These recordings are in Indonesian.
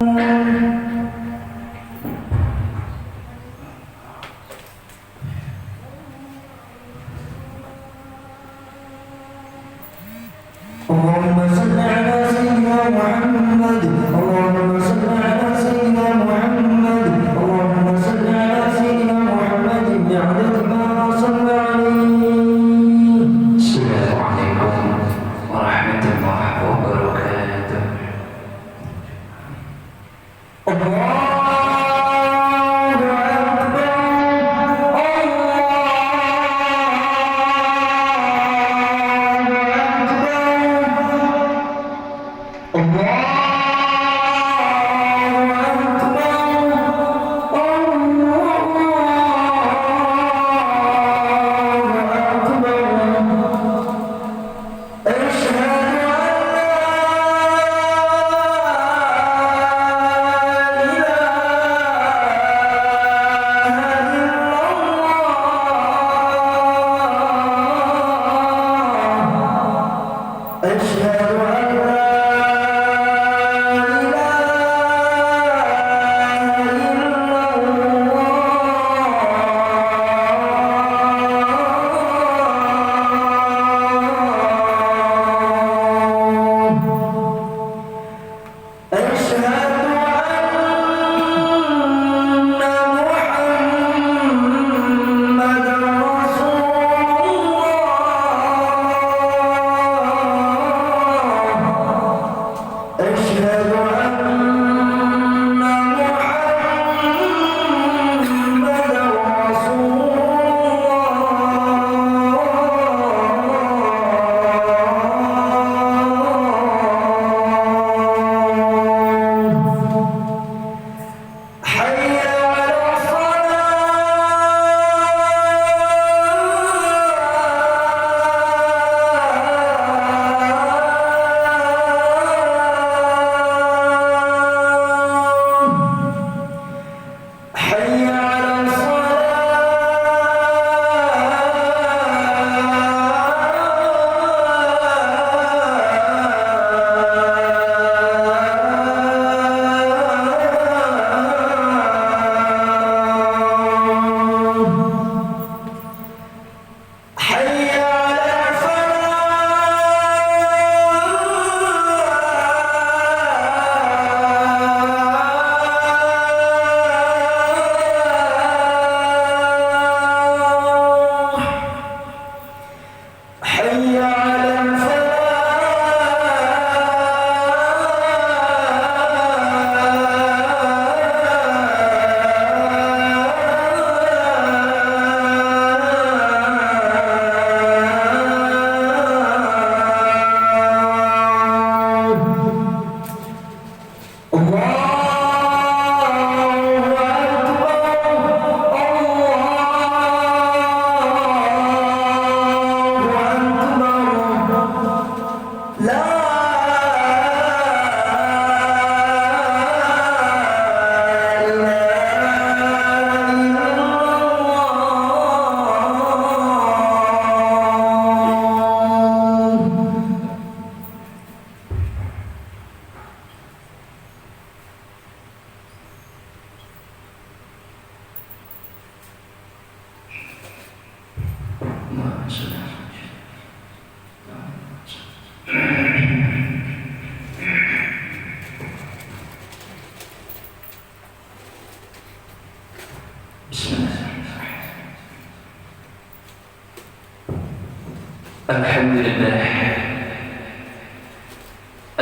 اللهم صل على سيدنا محمد اللهم صل على سيدنا محمد اللهم صل على سيدنا محمد بعدد ما صلى عليه. السلام عليكم ورحمة الله وبركاته.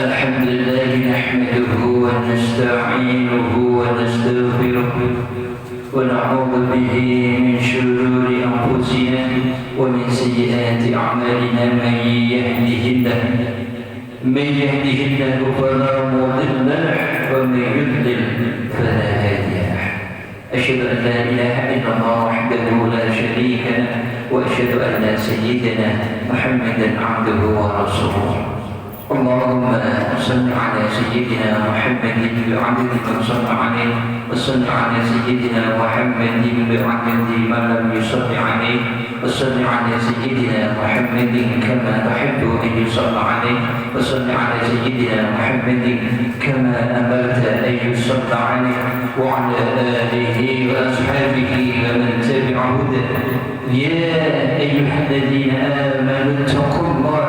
الحمد لله نحمده ونستعينه ونستغفره ونعوذ به من شرور أنفسنا ومن سيئات أعمالنا من يهده الله فلا مضل له ومن يضلل فلا هادي له. أشهد أن لا إله إلا الله وحده لا شريك له وأشهد أن سيدنا محمدا عبده ورسوله. اللهم صل على سيدنا محمد بعدد من صلى عليه وصل على سيدنا محمد بعدد من لم يصل عليه وصل على سيدنا محمد كما تحب أن يصلى عليه وصل على سيدنا محمد كما أمرت أن يصلى عليه وعلى آله وأصحابه ومن تبع هداه. يا أيها الذين آمنوا اتقوا الله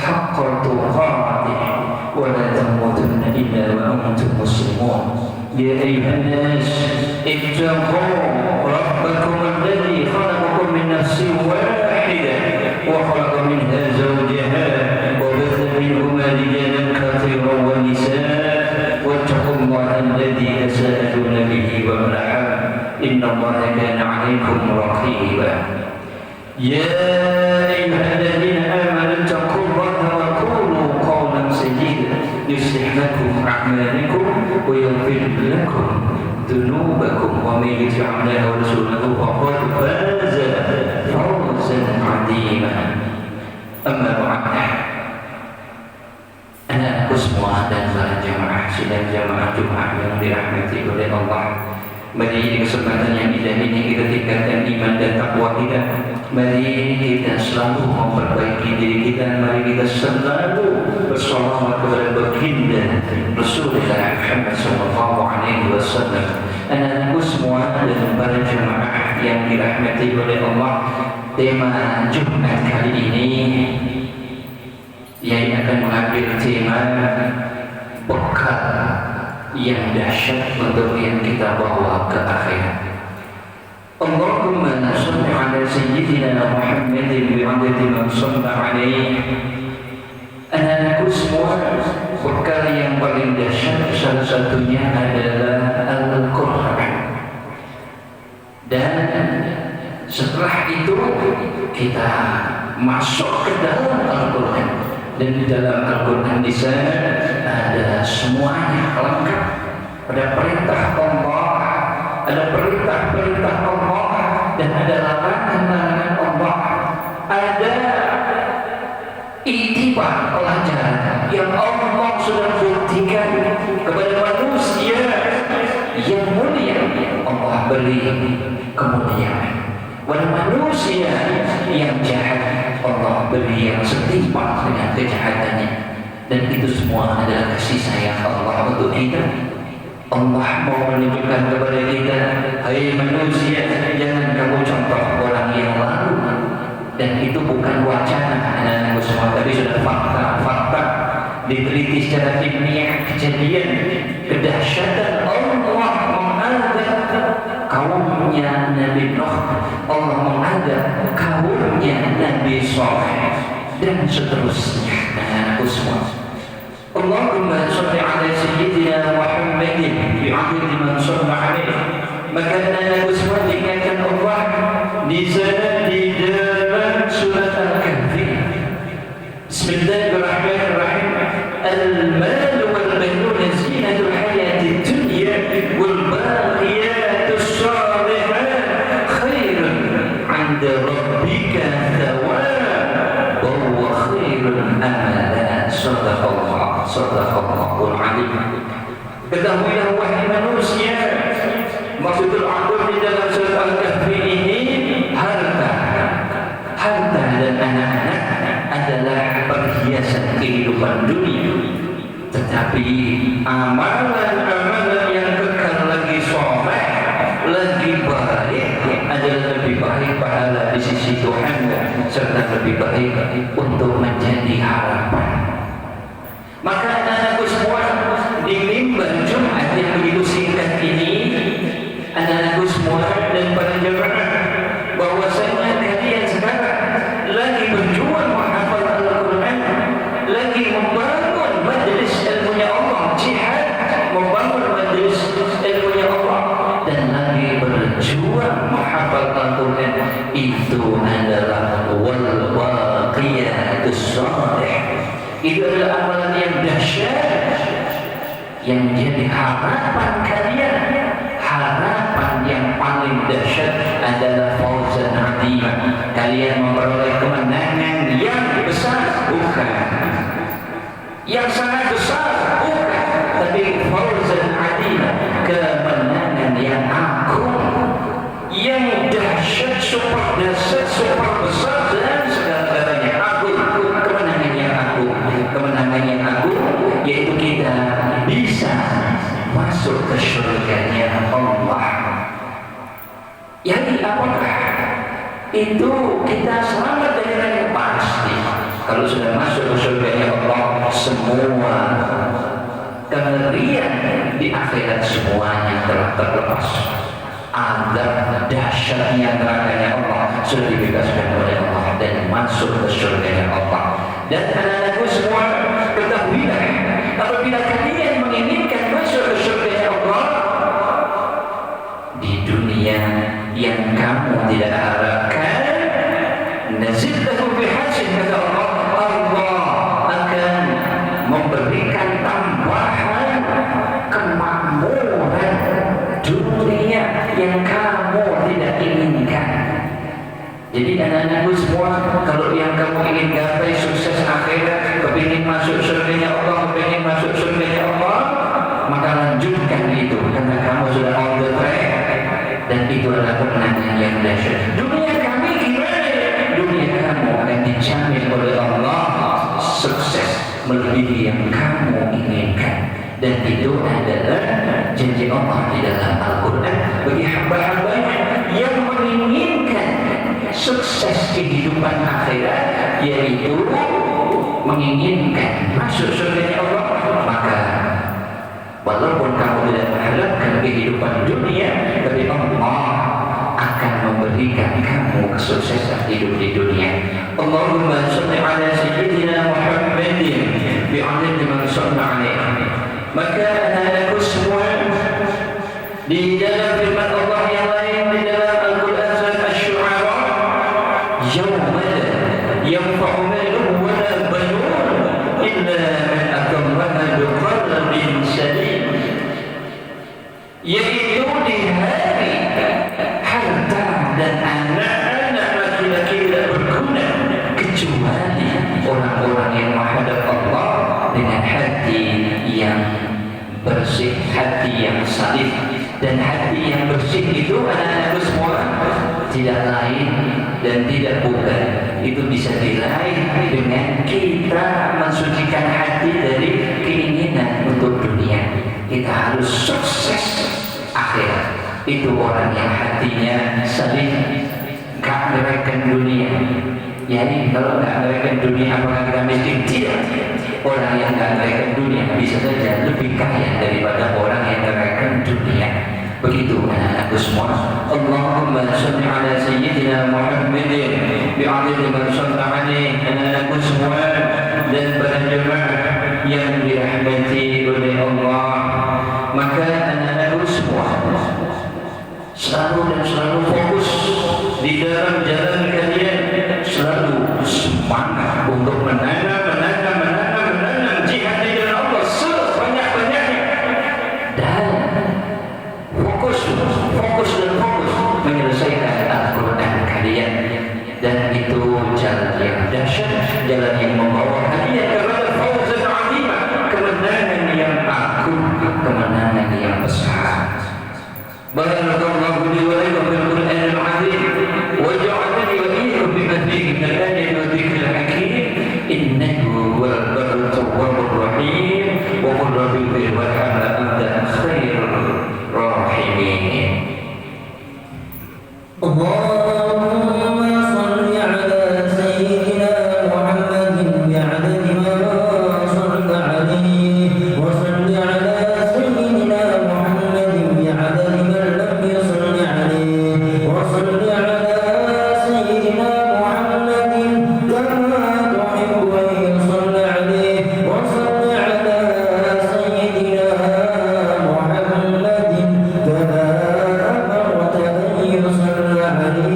حق تقاته ولا تموتن إلا وأنتم مسلمون. يا أيها الناس اتقوا ربكم الذي خلقكم من نفس واحدة وخلق منها زوجها وبث منهما رجالا كثيرا ونساء واتقوا الله الذي تساءلون به والأرحام إن الله كان عليكم رقيبا. يا أيها الذين آمنوا اتقوا الله وقولوا قولا سديدا يصلح لكم أعمالكم ويغفر لكم ذنوبكم ومن يطع الله ورسوله فقد فاز فوزا عظيما. أما بعد, anak-anakku semua dan para jamaah sidang jamaah Jumat yang dirahmati oleh Allah, mari di kesempatan yang indah ini kita tingkatkan iman dan takwa kita. Mari kita selalu memperbaiki diri kita. Mari kita selalu bersolawat kepada baginda Rasulullah Muhammad SAW. Anak-anakku semua dan para jemaah yang dirahmati oleh Allah, tema Jumat kali ini yang akan mengambil tema bekal yang dahsyat untuk yang kita bawa ke akhirat. Allahumma salli ala sayyidina Muhammadin bi'adadi man shalla alaihi. Anak-anakku semua, bekal yang paling dahsyat salah satunya adalah Al-Quran. Dan setelah itu kita masuk ke dalam Al-Quran. Dan di dalam Al-Quran di sana ada semuanya lengkap. Ada perintah Allah, ada perintah-perintah Allah, dan ada larangan-larangan Allah. Ada iktibar, pelajaran yang Allah sudah buktikan kepada manusia yang mulia. Allah beri kemuliaan. Pada manusia yang jahat, Allah beri yang setimpal dengan kejahatannya. Dan itu semua adalah kasih sayang Allah untuk kita. Allah mau menunjukkan kepada kita, hai manusia, jangan kamu contoh orang yang lalu. Dan itu bukan wacana, anak-anakku semua, tapi sudah fakta-fakta diteliti secara ilmiah. Kejadian kedahsyatan Allah mengazab kaumnya Nabi Nuh, Allah mengazab kaumnya Nabi Saleh, dan seterusnya. Anak-anakku semua, Allahumma salli ala sayyidina Muhammadin bi'adadi man shalla alaihi. Maka anak-anakku semua diingatkan Allah di sana di dalam surat Al-Kahfi. Bismillahirrahmanirrahim. Al-mal wal banun zinatul hayatid dunya wal baqiyatus shalihat khairun 'inda rabbika thawaban wa khairun amala. Sadaqallahul alim. Ketahuilah wahai manusia, maksudul akhir di dalam surat Al-Kahfi ini, harta dan anak-anak adalah perhiasan kehidupan dunia. Tetapi amalan-amalan yang kekal lagi soleh, lagi baik, adalah lebih baik pahala di sisi Tuhan, serta lebih baik untuk menjadi harapan. Maka anak-anakku semua, di mimbar Jumat yang begitu singkat ini, anak-anakku semua dan para jemaah, bahwasanya kalian sekarang lagi berjuang menghafal Al-Quran, lagi membangun majelis ilmunya Allah, jihad membangun majelis ilmunya Allah, dan lagi berjuang menghafal Al-Quran. Itu adalah wal baqiyatus shalih. Itu adalah amalan yang dahsyat yang menjadi harapan kalian. Harapan yang paling dahsyat adalah fauzan azima. Kalian memperoleh kemenangan yang besar. Bukan yang sangat besar, bukan, tapi fauzan adila, kemenangan yang agung, yang dahsyat, super dahsyat, super besar dan segala-galanya agung, kemenangan yang agung, kemenangan yang agung, yaitu kita bisa masuk ke surganya Allah. Jadi apakah itu kita selamat dari neraka? Pasti. Kalau sudah masuk ke surganya Allah, semua kengerian di akhirat semuanya telah terlepas. Adab dahsyatnya nerakanya Allah sudah dibebaskan oleh Allah dan masuk ke surganya Allah. Dan anak-anakku semua, ketahuilah, apabila kalian menginginkan masuk ke surganya Allah di dunia yang kamu tidak harapkan, nazidlahu bihasin, kata Allah, Allah akan memberikan tambahan kemakmuran dunia yang kamu tidak inginkan. Jadi anak-anakku semua, kalau yang kamu ingin gapai sukses akhirat, kepingin masuk surganya Allah, kepingin masuk surganya Allah, maka lanjutkan itu, karena kamu sudah on the track, dan itu adalah kemenangan yang dahsyat. Dunia kami gimana? Dunia kamu akan dijamin oleh Allah sukses melebihi yang kamu inginkan. Dan itu adalah janji Allah di dalam Al-Quran bagi hamba-hambanya yang menginginkan sukses kehidupan akhirat, yaitu menginginkan masuk surganya Allah, maka walaupun kamu tidak mengharapkan kehidupan dunia, tapi Allah akan memberikan kamu kesuksesan hidup di dunia. Allahumma salli ala sayyidina Muhammadin bi'adadi man salla alaihi. Maka anak-anakku semua, di dalam firman Allah yang lain di dalam Al-Quran surat Asy-Syu'ara, yawma yanfa'u malun wa la banun illa man atallaha biqalbin salim, yaitu di hari harta dan anak-anak laki-laki tidak berguna kecuali orang-orang yang menghadap Allah dengan hati yang bersih, hati yang salih. Dan hati yang bersih itu anak-anakku semua tidak lain dan tidak bukan, itu bisa diraih dengan kita mensucikan hati dari keinginan untuk dunia. Kita harus sukses akhirat. Itu orang yang hatinya salih, gak mereka dunia. Jadi kalau gak mereka dunia, apakah kita miskin? Tidak. Orang yang gak mereka dunia bisa saja lebih kaya daripada orang yang mereka dunia. Begitu anak-anakku semua. Allahumma salli ala sayyidina Muhammadin bi'adadi man shalla alaihi. Anak-anakku semua dan para jemaah yang dirahmati oleh Allah, maka anak-anakku semua selalu fokus di dalam jalan kalian, selalu semangat untuk menanam jihad di jalan Allah sebanyak-banyaknya, dan fokus menyelesaikan Al-Quran kalian. Dan itu jalan yang dahsyat, jalan yang membawa kalian kepada fauzan azimah, kemenangan yang agung, kemenangan yang besar. Barakallahu li wa lakum bil Qur'anil azim wa ja'alani wa iyyakum bima fihi min al-ayati wa dhikril hakim, innahu huwal barru tawwabur rahim wa qul rabbi warhamna anta khairur rahimin. Allahumma salli ala sayyidina Muhammadin bi'adadi ma shalla alaihi wa salli ala sayyidina Muhammadin bi'adadi man lam yusalli alaihi wa salli ala sayyidina Muhammadin kama tuhibbu an yusalli alaihi wa salli ala sayyidina Muhammadin kama amarta an yusalli alaihi.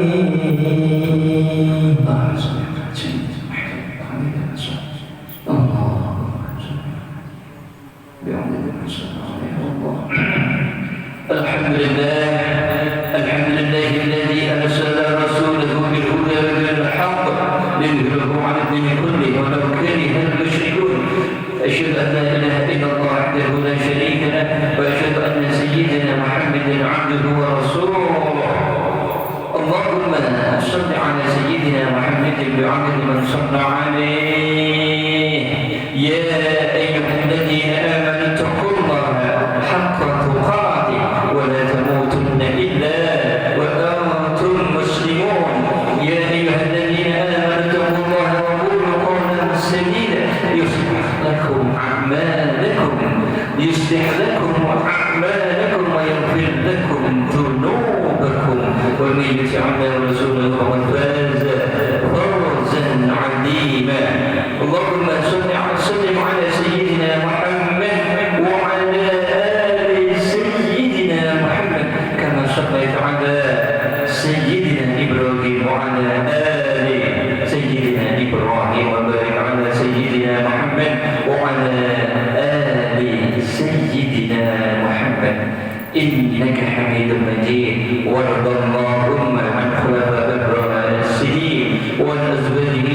الحمد لله الذي أرسل رسوله بالهدى ودين الحق ليظهره على الدين كله ولو كره المشركون. أشهد يصلح لكم أعمالكم ويغفر لكم ذنوبكم ومن يطع الله ورسوله فقد فاز فوزا عظيما. اللهم صل على سيدنا محمد وعلى آل سيدنا محمد كما صليت على سيدنا إبراهيم وعلى آل سيدنا إبراهيم وبارك على سيدنا محمد وعلى آل سيدنا محمد إنك حميد مجيد. وارض اللهم عن خلفاء الراشدين وعن أزواجه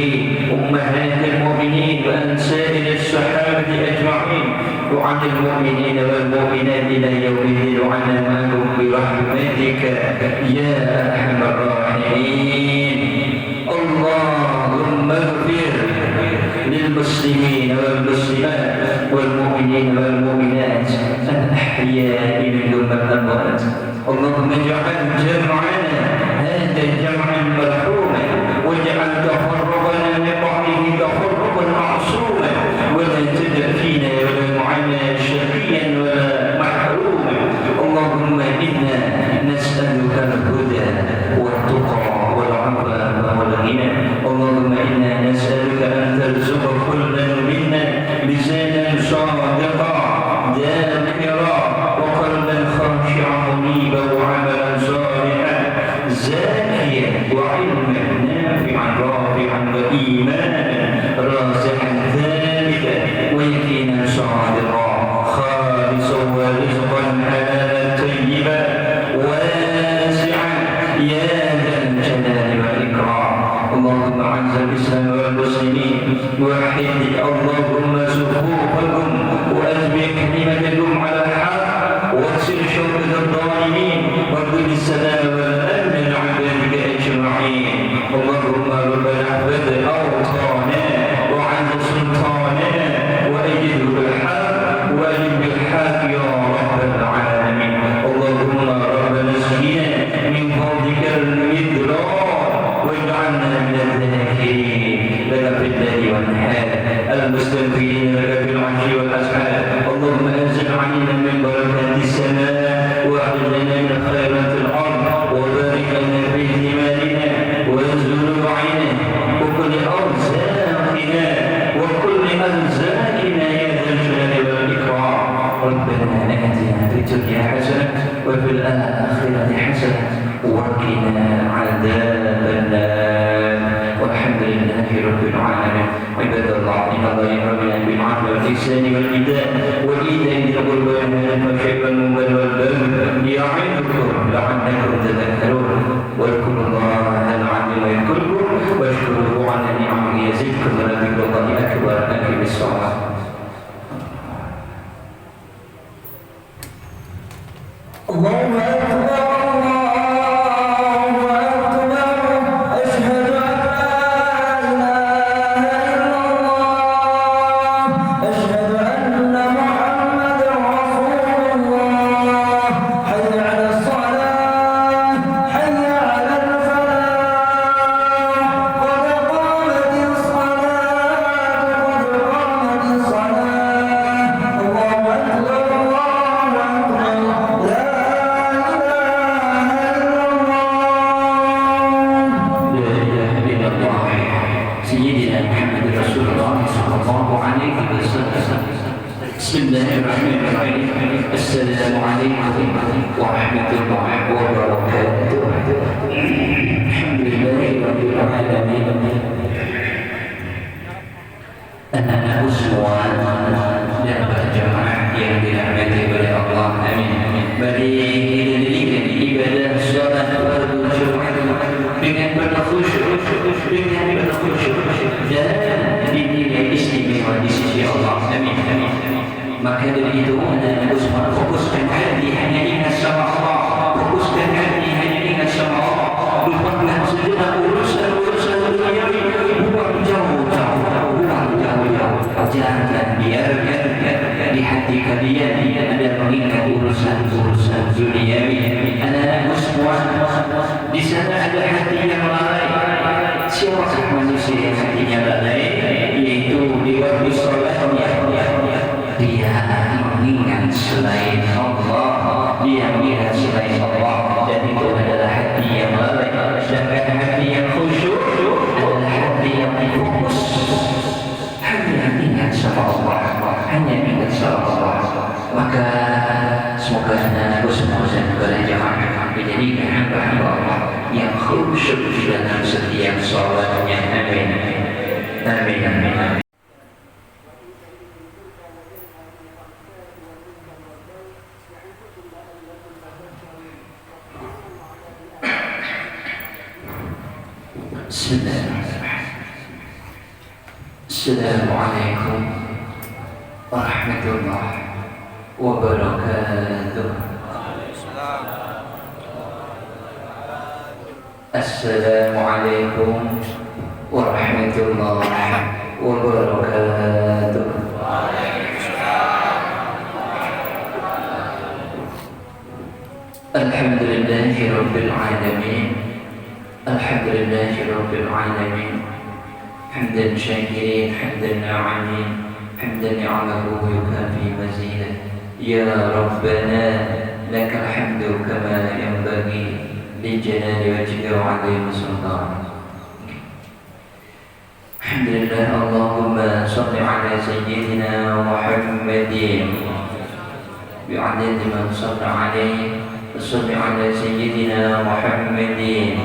أمهات المؤمنين وعن سائر الصحابة أجمعين وعن المؤمنين والمؤمنات إلى يوم الدين وعنا معهم برحمتك يا أرحم الراحمين. اللهم اغفر للمسلمين والمسلمات والمؤمنين والمؤمنات الأحياء منهم والأموات. اللهم اجعل جمعنا هذا جمعا مرحوما واجعل تفرقنا من بعده تفرقا معصوما ولا تدع فينا ولا معنا شقيا ولا محروما. اللهم إنا نسألك الهدى والتقى والعفاف والغنى. اللهم إنا نسألك أن ترزق كلا منا لسانا صادقا ذاكرا وقلبا خاشعا منيبا وعملا صالحا زاكيا وعلما نافعا رافعا وإيمانا راسخا ثابتا ويقينا صادقا خالصا ورزقا حلالا طيبا واسعا يا ذا الجلال والإكرام. اللهم أعز الإسلام والمسلمين وحد اللهم صفوفكم وأجمع كلمتكم على الحق واكسر شوكة الظالمين وكل السلام والأمن لعبادك أجمعين. اللهم ربنا احفظ أوطاننا وعز سلطاننا وأيده بالحق وأجب بالحق يا رب العالمين. اللهم ربنا اسقنا من فضلك المدرار واجعلنا من الذاكرين لك في الليل والنهار المستغفرين لك في العشي والأسحار. اللهم أنزل علينا من بركات السماء واخرج لنا من خيرات الأرض وبارك لنا في ثمارنا وزروعنا وكل أرزاقنا وكل أرزاقنا يا ذا الجلال والإكرام. ربنا آتنا في الدنيا حسنة وفي الآخرة حسنة وقنا عذاب النار. والحمد لله رب العالمين. عباد الله إن الله يأمرنا بالعدل والإحسان والإيتاء ذي القربى وينهى عن الفحشاء والمنكر والبغي يعظكم لعلكم تذكرون. واذكروا الله العظيم يذكركم واشكروه على نعمه يزدكم ولذكر الله أكبر. أقم الصلاة. الله أكبر. السلام عليكم ورحمة الله وبركاته. الحمد لله رب العالمين. Anak-anak uswah dan berjamaah yang dirahmati oleh Allah. Amin. Mari kita dirikan ibadah salat fardu Jumat dengan penuh khusyuk dan dinilai istimewa di sisi Allah. Amin. Maka dari itu anak-anak uswah fokuskan hati hanya ingat sama Allah, fokuskan hati hanya ingat sama Allah. Lupakan sejenak urusan-urusan duniawi, buang jauh-jauh. Jangan biarkan di hati kalian ada mengingat urusan-urusan duniawi. Anak-anak semua di sana ada hati yang lalai. Siapakah manusia yang hatinya lalai? Yaitu di waktu sholatnya dia mengingat Assalamualaikum warahmatullahi wabarakatuh. Assalamualaikum warahmatullahi wabarakatuh. Alhamdulillahi rabbil alamin. Alhamdulillahi rabbil alamin. Hamdan syakirin, hamdan na'amin, hamdan ni'amahu yukafi mazidah. Ya Rabbana lakal hamdu kama yanbaghi li jalali wajhika wa 'azimi sultanik. Alhamdulillah, Allahumma salli ala sayyidina Muhammadin bi'adadi man shalla alaihi wa salli ala sayyidina Muhammadin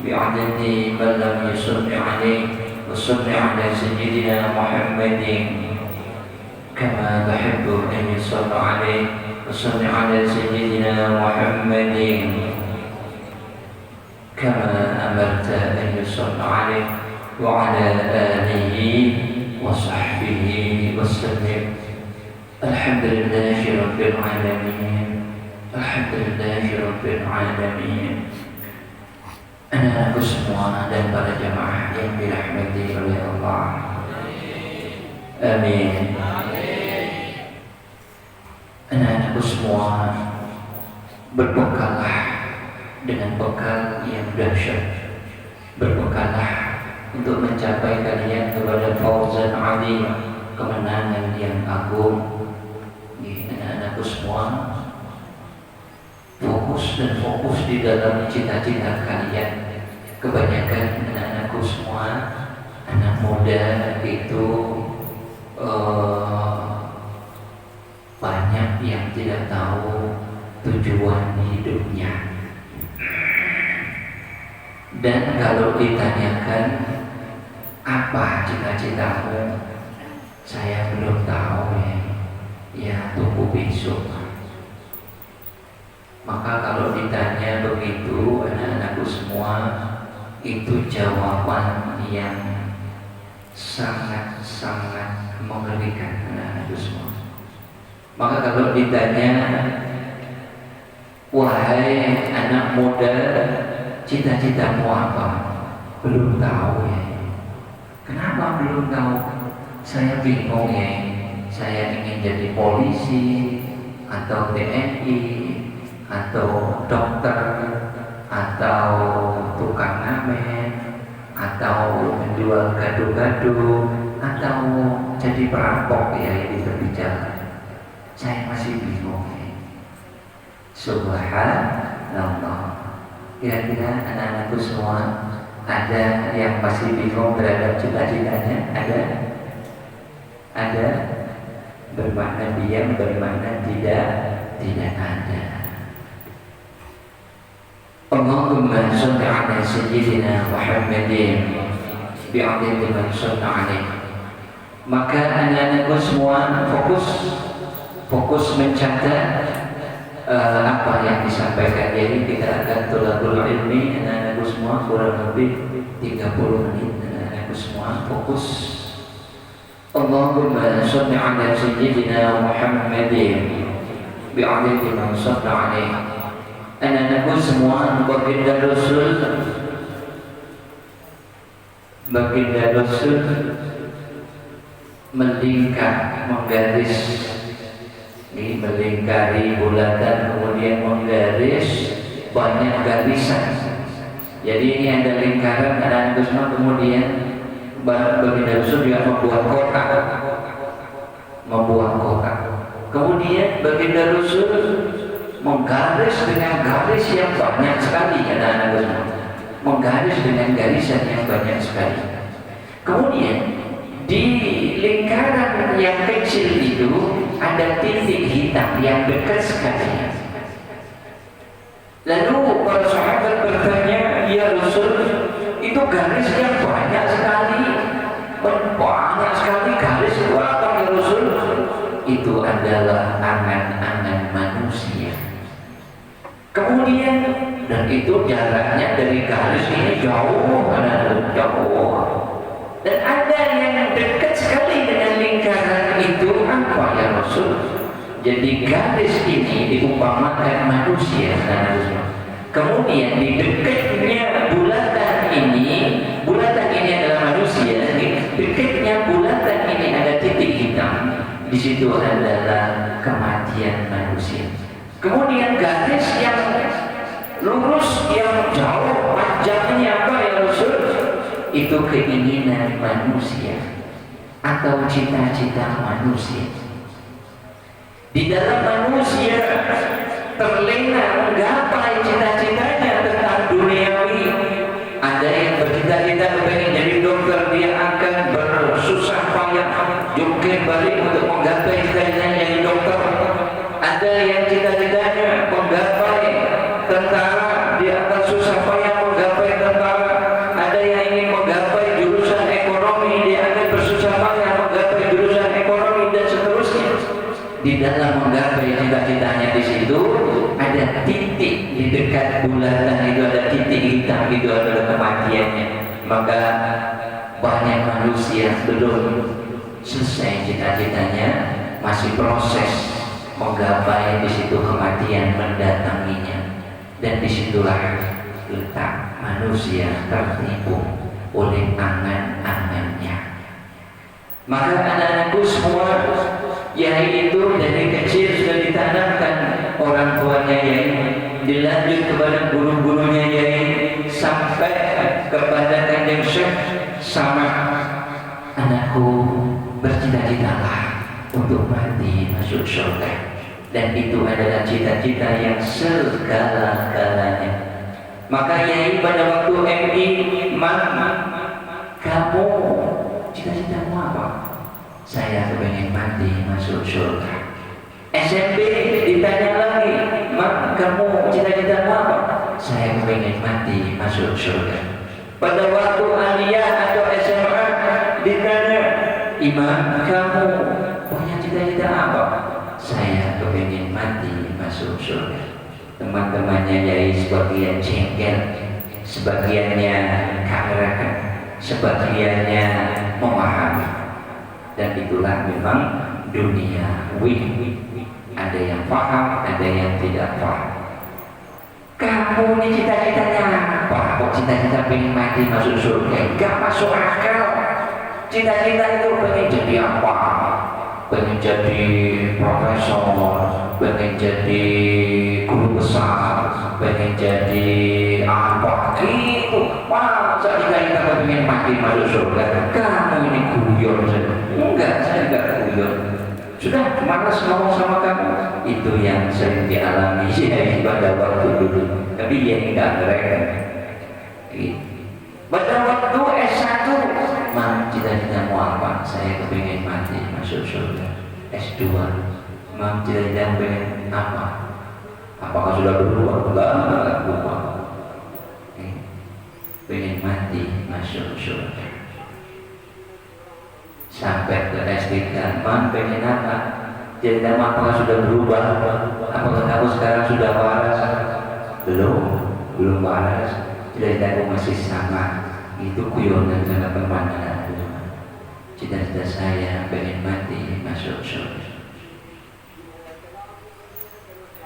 bi'adadi man lam yusalli alaihi wa salli ala sayyidina Muhammadin kama tuhibbu an yusalla alaihi wa salli ala sayyidina Muhammadin kama amarta an yusalla alaihi wa ala alihi wa sahbihi wa sallim. Alhamdulillahi rabbil alamin. Alhamdulillahi rabbil alamin. Anak-anakku semua dan para jamaah yang dirahmati oleh Allah. Amin. Anak-anakku semua, berbekallah dengan bekal yang dahsyat. Berbekallah untuk mencapai kalian kepada fauzan azim, kemenangan yang agung. Anak-anakku semua, fokus di dalam cita-cita kalian. Kebanyakan anak-anakku semua, anak muda itu banyak yang tidak tahu tujuan hidupnya. Dan kalau ditanyakan apa cita-citamu, saya belum tahu ya. Ya, tunggu besok. Maka kalau ditanya begitu, anak-anakku semua, itu jawaban yang sangat-sangat mengerikan, anak-anakku semua. Maka kalau ditanya, wahai anak muda, cita-citamu apa? Belum tahu ya. Kenapa belum tahu? Saya bingung ya. Saya ingin jadi polisi, atau TNI, atau dokter, atau tukang ngamen, atau menjual gado-gado, atau jadi perampok ya di tepi jalan. Saya masih bingung ya. Subhanallah. Kira-kira anak-anakku semua ada yang masih bingung terhadap cita-citanya? Ada? Bermakna diam, bermakna tidak ada. Allahumma shalli ala sayyidina Muhammadin bi'adadi man shalla alaihi. Maka anak-anakku semua fokus mencatat apa yang disampaikan. Jadi kita akan tolakul ilmi, anak-anakku semua, kurang lebih 30 menit. Anak-anakku semua fokus. Allahumma shalli ala sayyidina Muhammadin bi'adadi man shalla alaihi. Anak-anakku semua, baginda Rasul melingkar, melingkari bulatan, kemudian menggaris banyak garisan. Jadi ini ada lingkaran, anak-anakku semua, kemudian baginda Rasul juga membuat kotak. Kemudian baginda Rasul menggaris dengan garis yang banyak sekali, anak-anakku semua. Menggaris dengan garisan yang banyak sekali. Kemudian di lingkaran yang kecil itu ada titik hitam yang dekat sekali. Lalu para sahabat bertanya, ya Rasul, itu garis yang banyak sekali. Banyak sekali garis itu apa ya Rasul? Itu adalah angan-angan manusia. Kemudian, dan itu jaraknya dari garis ini jauh. Dan ada yang dekat sekali dengan lingkaran itu apa ya Rasul? Jadi garis ini diumpamakan manusia. Kemudian di dekatnya bulatan ini adalah manusia. Di dekatnya bulatan ini ada titik hitam. Di situ adalah kematian manusia. Kemudian garis yang lurus yang jauh panjangnya apa ya Rasul? Itu keinginan manusia atau cita-cita manusia. Di dalam manusia terlena menggapai cita-citanya tentang duniawi. Ada yang bercita-cita pengen jadi dokter, dia akan bersusah payah jungkir balik untuk menggapai cita-citanya jadi dokter. Ada yang cita-citanya menggapai tentara, dia akan susah payah menggapai tentara. Ada yang ingin menggapai jurusan ekonomi, dia akan bersusah payah menggapai jurusan ekonomi dan seterusnya. Di dalam menggapai cita-citanya di situ ada titik di dekat bulatan itu, ada titik hitam itu adalah kematiannya. Maka banyak manusia belum selesai cita-citanya, masih proses menggapai, di situ kematian mendatanginya. Dan disitulah letak manusia tertipu oleh angan-angannya. Maka anak-anakku semua, Yai itu dari kecil sudah ditanamkan orang tuanya Yai, dilanjut kepada guru-gurunya Yai, sampai kepada Kanjeng Syekh. Sama anakku, bercita-citalah untuk mati masuk surga. Dan itu adalah cita-cita yang segala-galanya. Maka Yai pada waktu MI, kamu cita-citamu apa? Saya kepengen mati masuk surga. SMP ditanya lagi, kamu cita-citamu apa? Saya kepengen mati masuk surga. Pada waktu aliyah atau SMA ditanya, Imam, kamu punya cita-cita apa? Saya kepengen mati masuk surga. Teman-temannya Yai sebagian jengkel, sebagiannya kamerakan, sebagiannya memahami. Dan itulah memang dunia ada yang paham, ada yang tidak paham. Kamu ini cita-citanya apa? Kok cita-cita pengen mati masuk surga? Gak masuk akal. Cita-cita itu pengen jadi apa? Pengen jadi profesor, pengen jadi guru besar, pengen jadi apa gitu. Masa cita-cita pengen mati masuk surga? Kamu ini guyon saja. Enggak, saya enggak guyon. Sudah malas ngomong sama kamu. Itu yang sering dialami Yai pada waktu dulu. Tapi Yai enggak ngereken. Pada waktu S1, Mam, cita-citamu apa? Saya kepingin mati masuk surga. S2, Mam, cita-citamu pengen apa? Apakah sudah berubah? Enggak berubah. Pengen mati masuk surga. Sampai ke S3, Mam, pengen apa? Cita-citamu apakah sudah berubah? Apakah kamu sekarang sudah waras? Belum waras. Cita-citaku masih sama. Itu guyonan sama permainan. Cita-cita saya pengen mati masuk surga.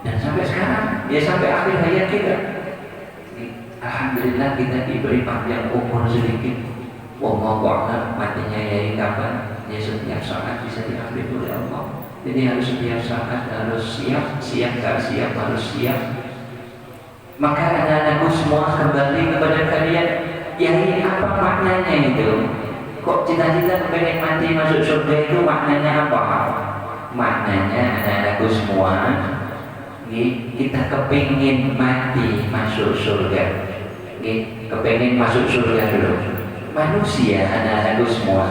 Dan sampai sekarang, ya sampai akhir hayat kita, alhamdulillah kita diberi panjang umur sedikit. Wallahu a'lam matinya Yai kapan? Ya setiap saat bisa diambil oleh Allah. Jadi harus setiap saat harus siap tak siap harus siap. Maka anak-anakku semua kembali kepada kalian. Yai apa maknanya itu? Kok cita-cita pengen mati masuk surga itu maknanya apa? Maknanya anak-anakku semua, kita kepingin mati masuk surga. Kepingin masuk surga dulu. Manusia anak-anakku semua,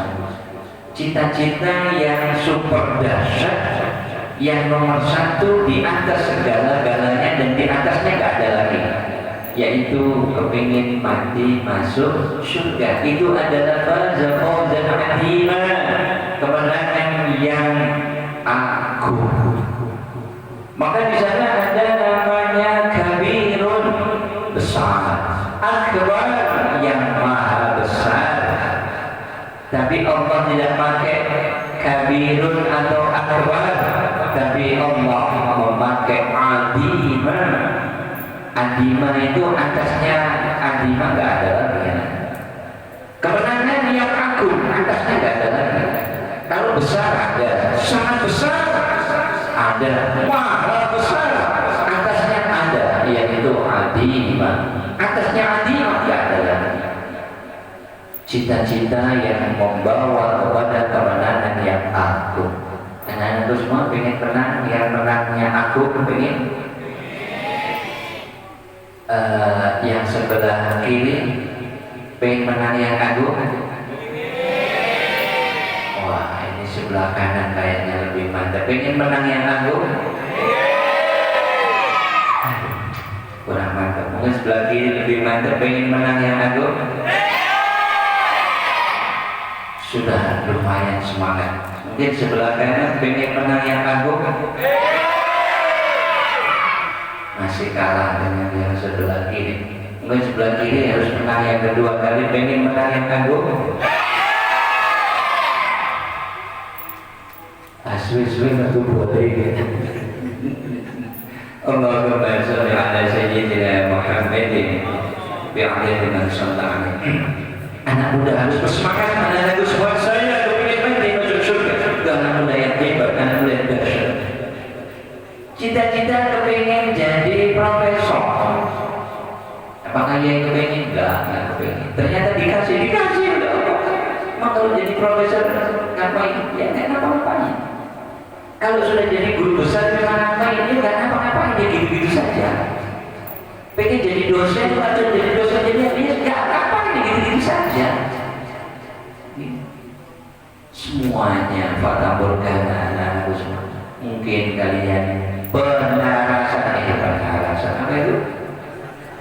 cita-cita yang super dahsyat, yang nomor satu di atas segala-galanya dan di atasnya gak ada lagi, yaitu kepingin mati masuk surga. Itu adalah fawzan azima, kemenangan yang agung. Maka di sana ada namanya kabirun, besar, akbar yang maha besar. Tapi Allah tidak pakai kabirun atau akbar, tapi Allah memakai adima. Adima itu atasnya adima nggak ada lagi ya. Kemenangan yang agung atasnya nggak ada lagi. Kalau besar ada, sangat besar ada, mahal besar atasnya ada, yaitu adima. Atasnya adima nggak ada lagi. Cita-cita yang membawa kepada kemenangan yang agung. Anak-anakku semua pengen menang, yang menangnya agung pengen. Yang sebelah kiri pengen menang yang agung. Wah, ini sebelah kanan kayaknya lebih mantap. Pengen menang yang agung. Kurang mantap. Mungkin sebelah kiri lebih mantap. Pengen menang yang agung. Sudah lumayan semangat. Mungkin sebelah kanan pengen menang yang agung. Masih kalah dengan yang sebelah kiri. Mungkin sebelah kiri harus menang yang kedua kali. Pengen menang yang agung. Aswi-aswi aku boleh gitu. Allahumma sholli ala sayyidina Muhammadin bi'adadi man sallallahu alaihi. Anak muda harus bersemangat. Anak-anakku semua, saya kepingin mati masuk surga. Anak muda yang hebat, anak muda yang dahsyat. Cita-cita kepingin jadi profesor. Apakah yang kepingin? Enggak kepingin. Ternyata dikasih udah. Mak kalau jadi profesor ngapain? Ya nggak ngapa-ngapain. Kalau sudah jadi guru besar memang ngapain? Ya nggak ngapa-ngapain, ya gitu-gitu saja. Pengen jadi dosen atau jadi dosen jadi dia nggak ngapain, ya gitu-gitu saja. Semuanya fata morgana anak-anakku semua. Mungkin kalian pernah rasa apa itu?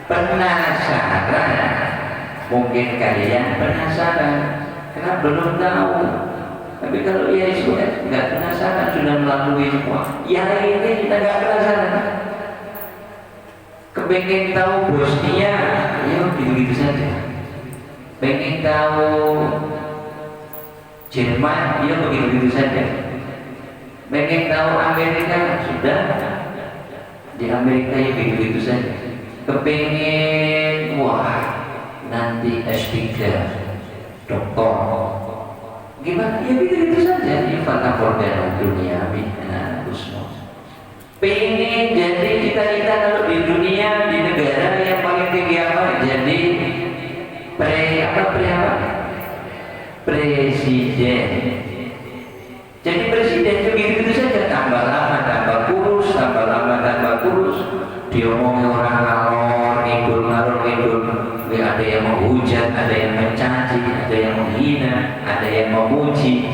Penasaran. Mungkin kalian penasaran karena belum tahu. Tapi kalau ya sudah nggak penasaran, sudah melalui semua. Ya ini kita nggak penasaran. Kepengen tahu Bosnia, ya begitu saja. Pengen tahu Jerman, ya begitu saja. Pengen tahu Amerika, sudah di Amerika ya begitu saja. Kepengen wah nanti S3 doktor, gimana? Ya begitu saja. Ini fata morgana dunia, anak-anakku semua. Pengen jadi cita-cita kalau di dunia, di negara yang paling tinggi apa? Jadi presiden. Jadi presiden juga gitu saja, tambah lama tambah kurus, tambah lama tambah kurus. Diomongin orang ngalor ngidul. Ada yang menghujat, ada yang mencaci, ada yang menghina, ada yang memuji.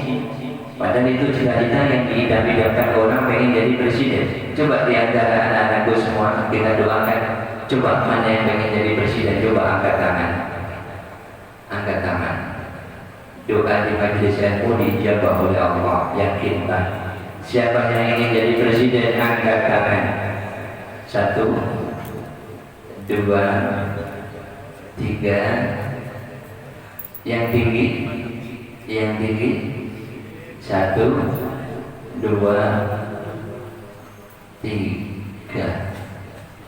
Padahal itu cita-cita yang diidam-idamkan orang pengen jadi presiden. Coba di antara anak-anakku semua kita doakan. Coba mana yang pengen jadi presiden? Coba angkat tangan. Angkat tangan. Doa di majelis ilmu dijawab oleh Allah. Yakinlah. Siapa yang ingin jadi presiden? Angkat tangan. 1, 2, 3. Yang tinggi. 1, 2, 3,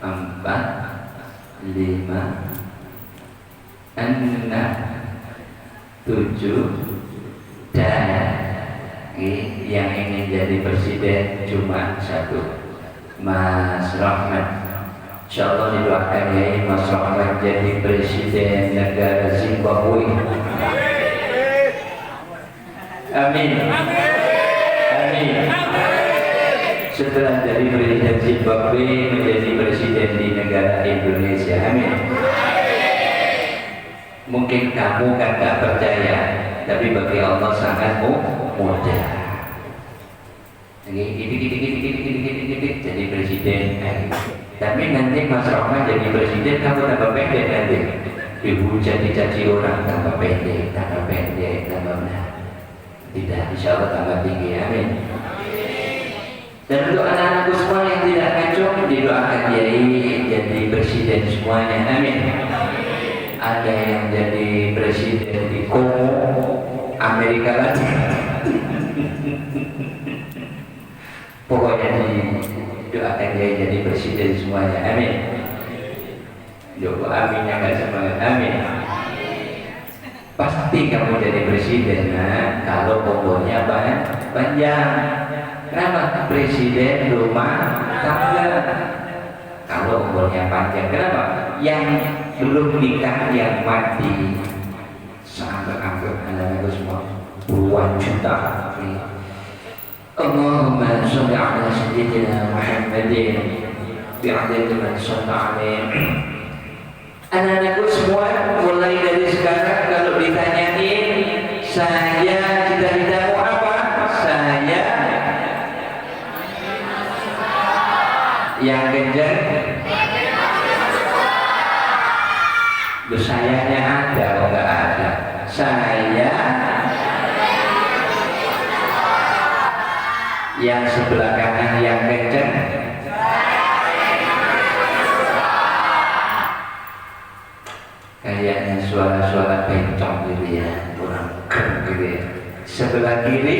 4, 5, 6, 7, dan yang ingin jadi presiden cuma 1, Mas Rahmat. Insyaallah didoakan ya Mas Rahmat jadi presiden negara Zimbabwe. Amin. Setelah dari presiden Zimbabwe menjadi presiden di negara Indonesia. Amin. Mungkin kamu kan gak percaya, tapi bagi Allah sangat mudah. Jadi presiden. Tapi nanti Mas Rahmat jadi presiden, kamu tambah pendek nanti. Dihujat dicaci orang, tambah pendek. Tidak, insya Allah tambah tinggi. Amin. Dan untuk anak-anakku semua yang tidak ngacung, didoakan jadi presiden semuanya. Amin. Ada yang jadi presiden di Kongo, Amerika lagi. Pokoknya doakan dia jadi presiden semuanya, amin. Joko aminnya nggak semangat, amin. Pasti kamu jadi presiden, nah, kalau umurnya panjang. Kenapa? Presiden rumah tangga. Kalau umurnya panjang, kenapa? Yang belum nikah, yang mati sangat anak-anak semua puluhan juta. Allahumma sholli ala sayyidina Muhammadin bi'adad man shalla alaihi. Anak-anakku semua, mulai dari sekarang kalau ditanyain saya cita-citamu apa? Saya yang kenceng. Sayanya ada atau enggak ada? Saya yang sebelah kanan yang kenceng. Kayaknya suara-suara bencong gitu ya, kurang keren gitu ya. Sebelah kiri,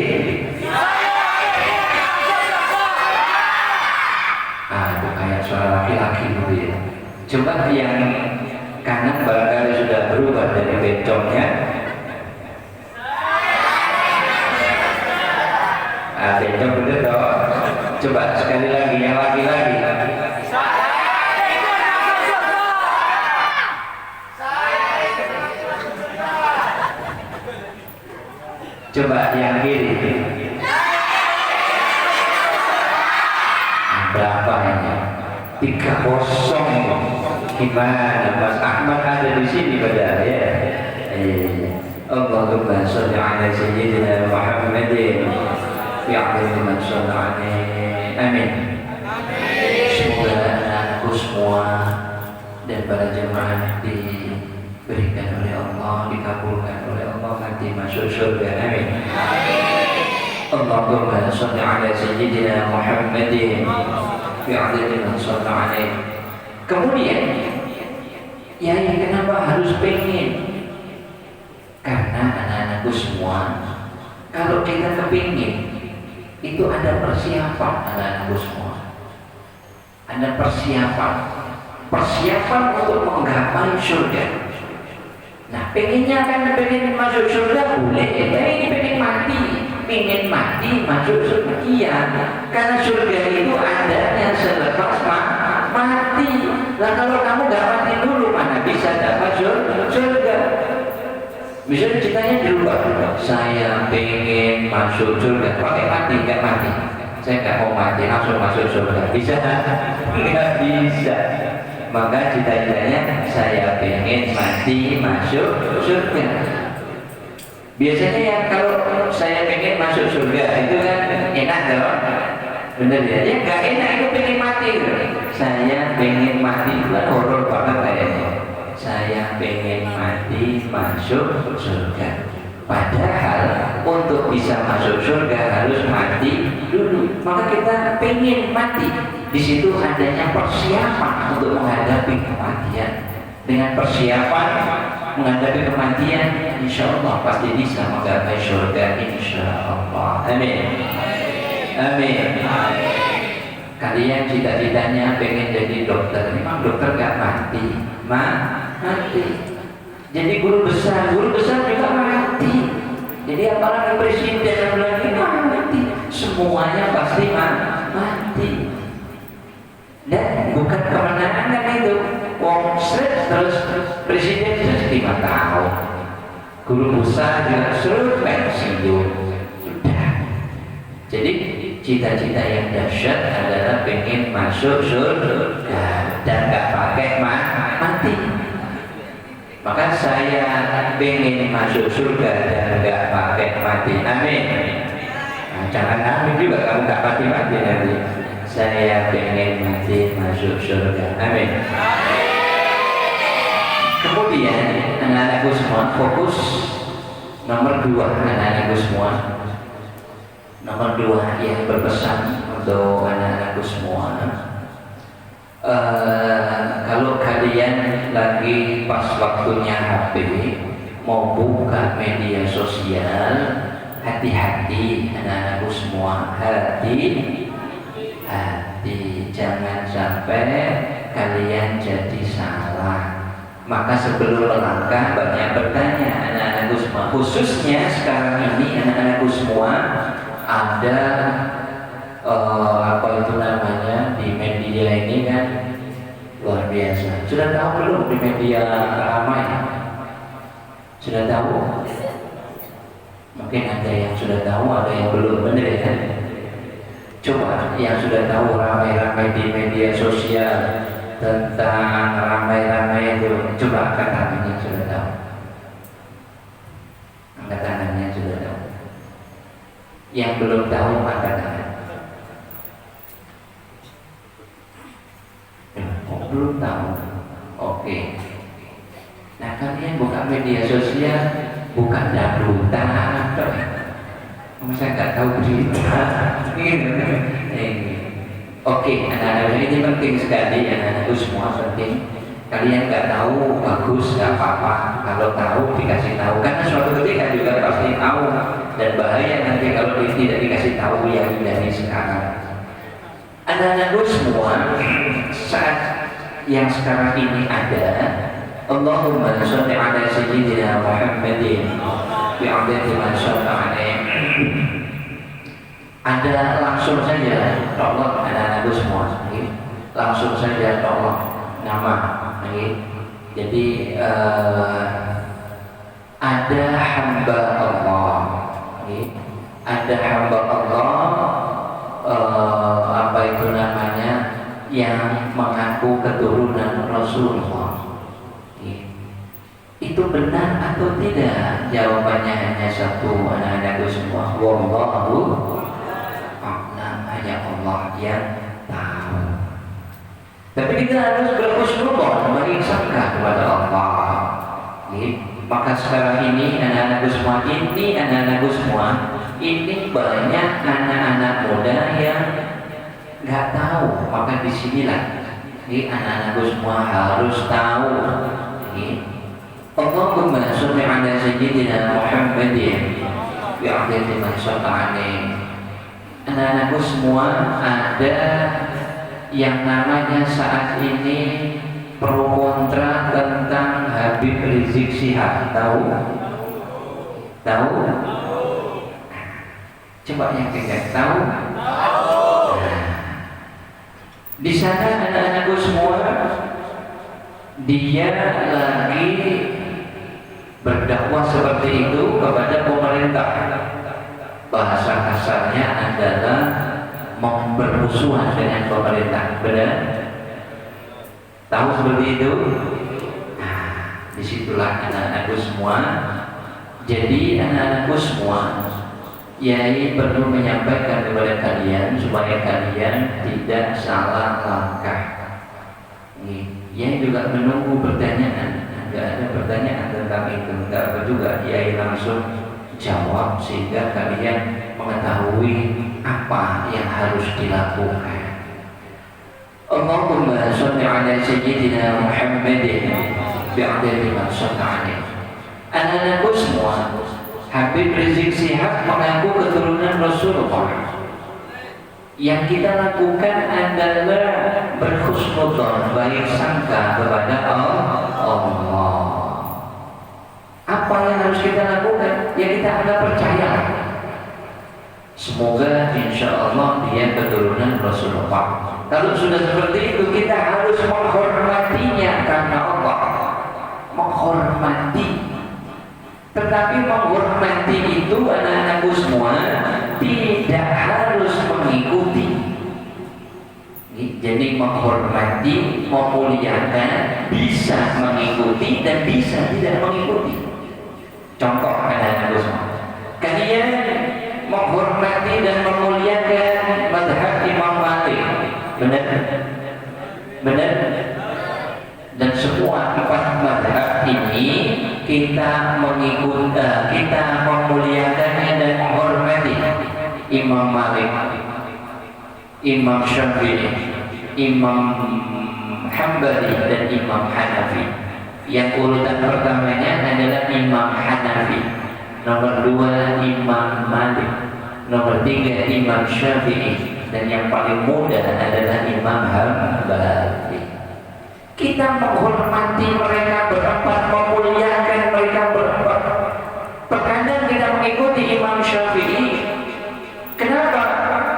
itu kayak suara laki-laki gitu ya. Coba yang kanan barangkali sudah berubah dari bencongnya. Bencong bener dong. Coba sekali lagi yang laki-laki. Coba yang kiri. Berapa ini? 3-0. Gimana Mas Ahmad ada di sini padahal ya. Allahumma sholli ala sayyidina Muhammadin bi'adad man shalla alaihi. Amin. Semoga anakku semua dan para jemaah diberikan oleh Allah, dikabulkan oleh Allah, nanti masuk surga. Amin. Allahumma sholli ala sayyidina Muhammadin bi'adad man shalla alaihi. Kemudian ya kenapa harus pengen? Karena anak-anakku semua, kalau kita kepingin itu ada persiapan. Anak-anakku semua ada persiapan untuk menggapai surga. Nah, pengennya kan pengen masuk surga boleh, tapi pengen mati masuk surga. Iya, karena surga itu adanya selepas mati. Lah kalau kamu gak mati dulu, mana bisa dapat surga? Misalnya ceritanya dirubah, saya pengen masuk surga, pakai mati, nggak mati. Saya nggak mau mati, langsung masuk surga. Bisa? Nggak bisa. Maka cita-citanya saya pengen mati masuk surga. Biasanya ya kalau saya pengen masuk surga itu kan enak dong. Bener ya? Ya nggak enak, itu pengen mati. Saya pengen mati, horor banget kayaknya. Saya pengen mati masuk surga. Padahal untuk bisa masuk surga harus mati dulu. Maka kita pengen mati. Di situ adanya persiapan untuk menghadapi kematian. Dengan persiapan menghadapi kematian, insya Allah pasti bisa menggapai surga. Insya Allah. Amin. Amin. Kalian cita-citanya pengen jadi dokter. Memang dokter gak mati. Mati. Jadi guru besar juga mati. Jadi apalagi presiden lagi mati. Semuanya pasti mati. Dan bukan kemenangan kan itu. Wong terus presiden sudah 5 tahun. Guru besar juga suruh pensiun. Sudah. Jadi cita-cita yang dahsyat adalah pengen masuk surga dan gak pakai mati. Maka saya pengen masuk surga dan gak pakai mati. Amin. Nah, jangan amin juga kamu gak mati nanti. Saya pengen mati masuk surga. Amin. Kemudian anak-anakku semua fokus nomor 2. Anak-anakku semua nomor 2 yang berpesan untuk anak-anakku semua. Kalau kalian lagi pas waktunya HP, mau buka media sosial, hati-hati anak-anakku semua, hati-hati, jangan sampai kalian jadi salah. Maka sebelum melangkah banyak bertanya anak-anakku semua, khususnya sekarang ini anak-anakku semua ada apa itu namanya di media ini kan luar biasa. Sudah tahu belum di media ramai? Sudah tahu? Mungkin ada yang sudah tahu, ada yang belum, benar ya? Coba yang sudah tahu ramai-ramai di media sosial tentang ramai-ramai itu, coba angkat tangan yang sudah tahu. Angkat tangan yang sudah tahu. Yang belum tahu angkat tangan. Belum tahu. Oke. Nah, kalian buka media sosial, buka dangdutan, masa nggak tahu berita? Oke, anak-anak ini penting sekali, anak-anakku semua penting. Kalian nggak tahu bagus, nggak apa-apa. Kalau tahu dikasih tahu, karena suatu ketika juga pasti tahu, dan bahaya nanti kalau tidak dikasih tahu yang dari sekarang. Anak-anakku semua, saat yang sekarang ini ada, Allahumma sholli ala sayyidina Muhammadin bi'adati man shalla alaih. Ada langsung saja, tolong anak-anakku semua, langsung saja tolong nama. Jadi ada hamba Allah, ada hamba Allah, apa itu namanya, yang mengaku keturunan Rasulullah. Itu benar atau tidak? Jawabannya hanya satu, anak-anakku semua, wallahu a'lam, hanya Allah yang tahu. Tapi kita harus berhusnudzon, bersangka kepada Allah. Maka sekarang ini anak-anakku semua, ini banyak anak-anak muda yang nggak tahu. Maka disinilah anak-anakku semua harus tahu. Allahumma sholli ala sayyidina Muhammadin bi'adati man shalla alaih. Anak-anakku semua, ada yang namanya saat ini pro kontra tentang Habib Rizik Syihab. Tahu? Tahu? Coba yang tidak tahu. Di sana anak-anakku semua, dia lagi berdakwah seperti itu kepada pemerintah. Bahasa kasarnya adalah bermusuhan dengan pemerintah. Benar? Tahu seperti itu? Nah, disitulah anak-anakku semua. Jadi anak-anakku semua, Yai perlu menyampaikan kepada kalian supaya kalian tidak salah langkah. Yai juga menunggu pertanyaan. Tidak ada pertanyaan tentang itu, tidak apa juga. Yai langsung jawab sehingga kalian mengetahui apa yang harus dilakukan. Allahumma sholli ala sayyidina Muhammadin bi'adati man shalla alaih. Anak-anakku semua, Habib Rizik Syihab mengaku keturunan Rasulullah. Yang kita lakukan adalah berhusnudzon, baik sangka kepada Allah. Apa yang harus kita lakukan? Ya kita agak percaya. Semoga insya Allah dia keturunan Rasulullah. Kalau sudah seperti itu, kita harus menghormatinya karena Allah. Menghormati. Tetapi menghormati itu, anak-anakku semua, tidak harus mengikuti. Jadi menghormati, memuliakan, bisa mengikuti dan bisa tidak mengikuti. Contoh anak-anakku semua, kalian menghormati dan memuliakan mazhab Imam Malik, benar? Benar? Dan semua empat mazhab ini kita mengikuti, kita memuliakannya dan menghormati Imam Malik, Imam Syafi'i, Imam Hambali dan Imam Hanafi. Yang urutan pertamanya adalah Imam Hanafi, nomor 2 Imam Malik, nomor 3 Imam Syafi'i, dan yang paling muda adalah Imam Hambali. Kita menghormati mereka berempat, memuliakan mereka berempat. Terkadang kita mengikuti Imam Syafi'i. Kenapa?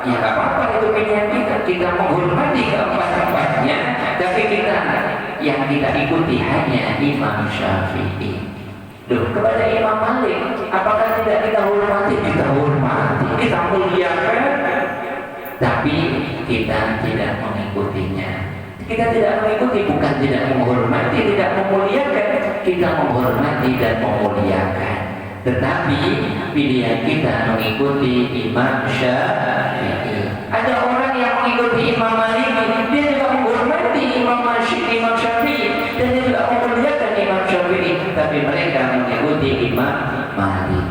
Ya nggak apa-apa, itu pilihan kita. Kita menghormati keempat-empatnya, tapi yang kita ikuti hanya Imam Syafi'i. Duh, kepada Imam Malik, apakah tidak kita hormati? Kita hormati, kita muliakan, tapi kita tidak mengikutinya. Kita tidak mengikuti, bukan tidak menghormati, tidak memuliakan. Kita menghormati dan memuliakan, tetapi pilihan kita mengikuti Imam Syafi'i. Ada orang yang mengikuti Imam Malik, dia juga menghormati Imam Syafi'i, dan dia juga memuliakan Imam Syafi'i, tapi mereka mengikuti Imam Malik.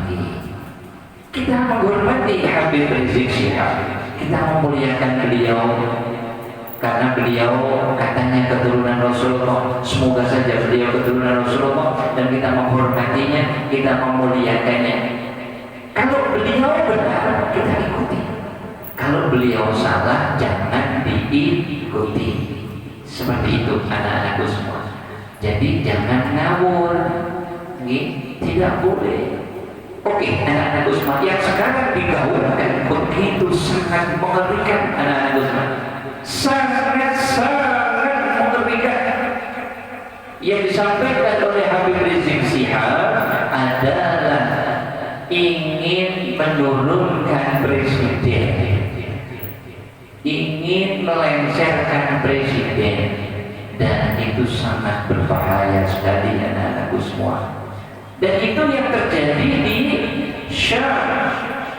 Kita menghormati Habib Rizik Syihab, kita memuliakan beliau karena beliau katanya keturunan Rasulullah. Semoga saja beliau keturunan Rasulullah, dan kita menghormatinya, kita memuliakannya. Kalau beliau benar, kita ikuti. Kalau beliau salah, jangan diikuti. Seperti itu anak-anakku semua. Jadi jangan ngawur, tidak boleh. Oke, anak-anakku semua, yang sekarang digaungkan begitu sangat mengerikan, anak-anakku semua. Sangat mengerikan. Yang disampaikan oleh Habib Rizik Syihab adalah ingin menurunkan presiden, ingin melengsarkan presiden, dan itu sangat berbahaya sekali anak-anakku semua. Dan itu yang terjadi di Syam,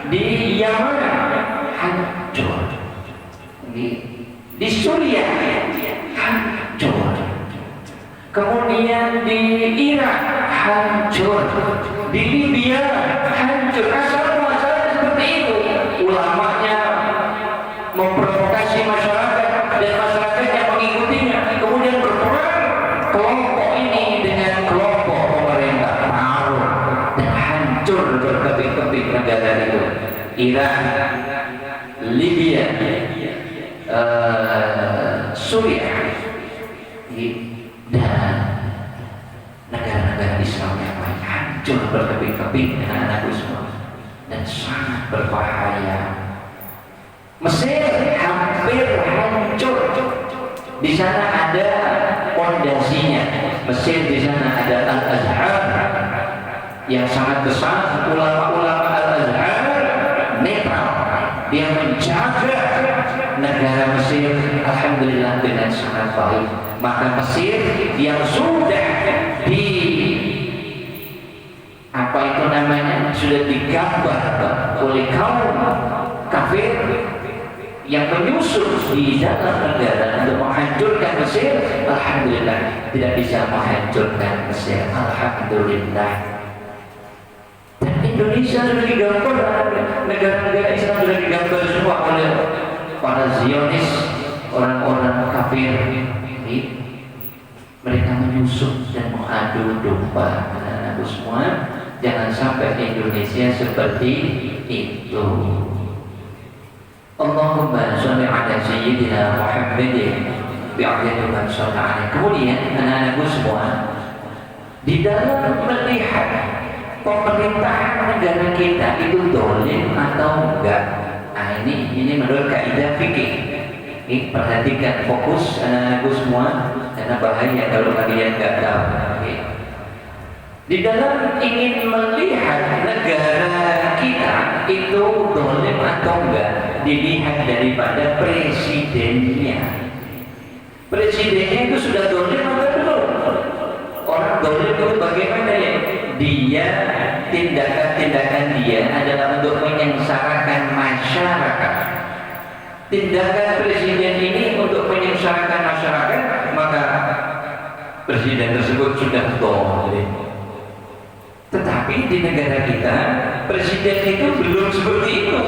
di Yaman, hancur. Di Suriah hancur, kemudian di Irak hancur, di Libya hancur. Masalah seperti itu. Ulamanya memprovokasi masyarakat dan masyarakatnya mengikutinya, kemudian berperang kelompok ini dengan kelompok pemerintah, taruh, dan hancur berkeping-keping negara itu. Irak, Libya, Suriah, dan negara-negara Islam yang lain hancur berkeping-keping, anak-anakku semua, dan sangat berbahaya. Mesir hampir hancur. Di sana ada fondasinya. Mesir di sana ada Al-Azhar yang sangat besar. Ulama-ulama Al-Azhar netral, dia menjaga negara Mesir, alhamdulillah, dengan sangat baik. Maka Mesir yang sudah sudah digambar oleh kaum kafir yang menyusup di dalam negara untuk menghancurkan Mesir. Alhamdulillah tidak bisa menghancurkan Mesir, alhamdulillah. Dan Indonesia sudah digambar, negara-negara Islam sudah digambar semua oleh para Zionis, orang-orang kafir. Mereka menyusup dan mengadu domba. Anak-anakku semua, jangan sampai Indonesia seperti itu. Allahumma sholli ala sayyidina Muhammadin bi'adadi man sholli alaihi. Kemudian anak-anakku semua, di dalam melihat pemerintahan negara kita itu dolim atau enggak, nah ini menurut kaidah fikih. Ini perhatikan, fokus anak-anakku semua, karena bahaya kalau kalian nggak tahu. Di dalam ingin melihat negara kita itu dolim atau enggak, dilihat daripada presidennya. Presidennya itu sudah dolim atau belum? Orang dolim itu bagaimana ya? Dia, tindakan-tindakan dia adalah untuk menyengsarakan masyarakat. Tindakan presiden ini untuk menyengsarakan masyarakat, maka presiden tersebut sudah dolim. Tetapi di negara kita, presiden itu belum seperti itu.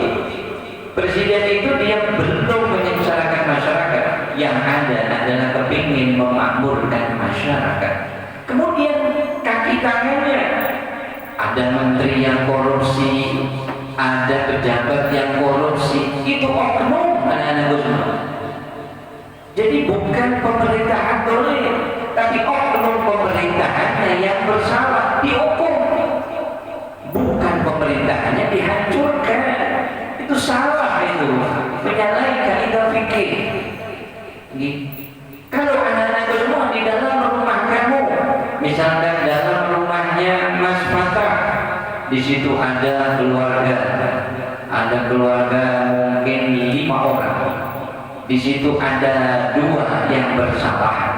Presiden itu dia belum menyengsarakan masyarakat. Yang ada adalah kepingin memakmurkan masyarakat. Kemudian kaki tangannya, ada menteri yang korupsi, ada pejabat yang korupsi, itu oknum anak-anakku semua. Jadi bukan pemerintahan boleh, tapi oknum pemerintahannya yang bersalah dihukum, bukan pemerintahannya dihancurkan. Itu salah, itu menyalahi kaidah fikih. Kalau anak-anak semua di dalam rumah kamu, misalkan dalam rumahnya Mas Fatah, di situ ada keluarga mungkin 5 orang. Di situ ada 2 yang bersalah.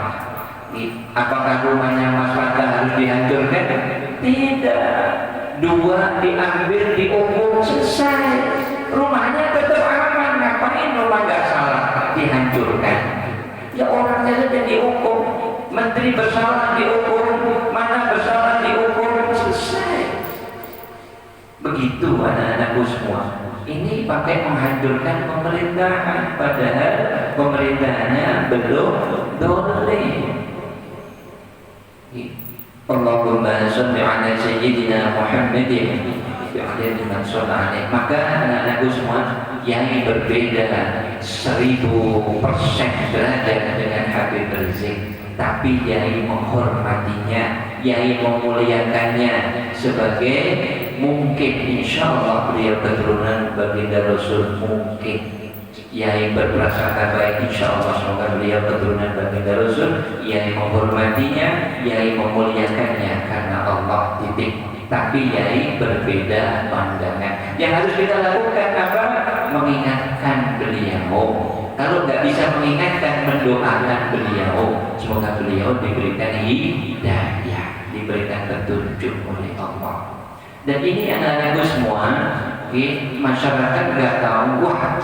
Apakah rumahnya Mas Fatah harus dihancurkan? Tidak. 2 diambil, dihukum, selesai. Rumahnya tetap aman. Ngapain rumah nggak salah dihancurkan? Ya orangnya saja dihukum. Menteri bersalah dihukum, mana bersalah dihukum, selesai. Begitu anak-anakku semua. Ini pakai menghancurkan pemerintahan, padahal pemerintahannya belum dolim. Allahumma sholli ala sayyidina Muhammadin maka anak-anakku semua yang berbeda 1000% derajat dengan Habib Rizik, tapi Yai menghormatinya, Yai memuliakannya sebagai mungkin insya Allah beliau keturunan baginda Rasul, mungkin Yai berprasangka baik insya Allah semoga beliau keturunan baginda Rasul. Yai menghormatinya, Yai memuliakannya karena Allah, titik. Tapi Yai berbeda pandangan. Yang harus kita lakukan apa? Mengingatkan beliau. Kalau nggak bisa mengingatkan, mendoakan beliau semoga beliau diberikan hidayah, diberikan petunjuk oleh Allah. Dan ini anak-anakku semua, masyarakat nggak tahu, wah,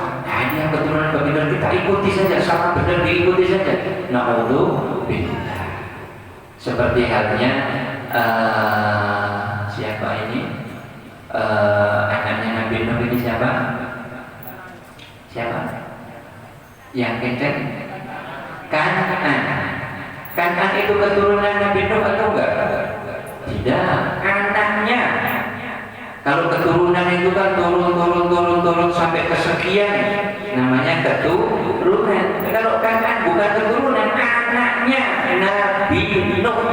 dia keturunan baginda, kita ikuti saja, sama benar diikuti saja. Naudzubillah. Seperti halnya siapa ini? Anaknya Nabi Nuh ini siapa? Siapa? Yang kenceng? Kan'an. Kan'an itu keturunan Nabi Nuh atau enggak? Tidak, anaknya. Kalau keturunan itu kan turun sampai kesekian, namanya keturunan. Kalau Kan'an bukan keturunan, anaknya Nabi Nuh.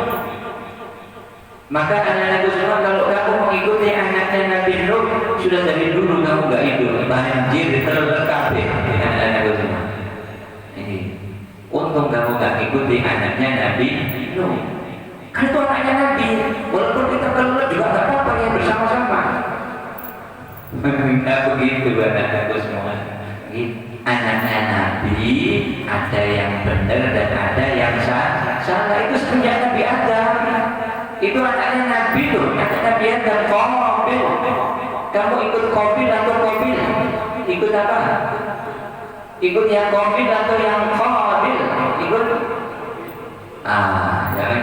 Maka anak-anakku semua, kalau kamu mengikuti anaknya Nabi Nuh, sudah dari dulu kamu nggak hidup, banjir terlekabe. Anak-anakku semua, ini untung kamu nggak ikuti anaknya Nabi Nuh. Kan itu anaknya Nabi, walaupun kita keluar juga nggak apa-apa ya, bersama-sama. Nggak begitu anak-anakku semua. Anaknya Nabi ada yang benar dan ada yang salah. Itu semenjak Nabi Adam. Itu anaknya Nabi tuh, anaknya Nabi Adam, Qabil. Kamu ikut Qabil atau Qabil? Ikut apa? Ikut yang Qabil atau yang Qabil? Ikut? Jangan.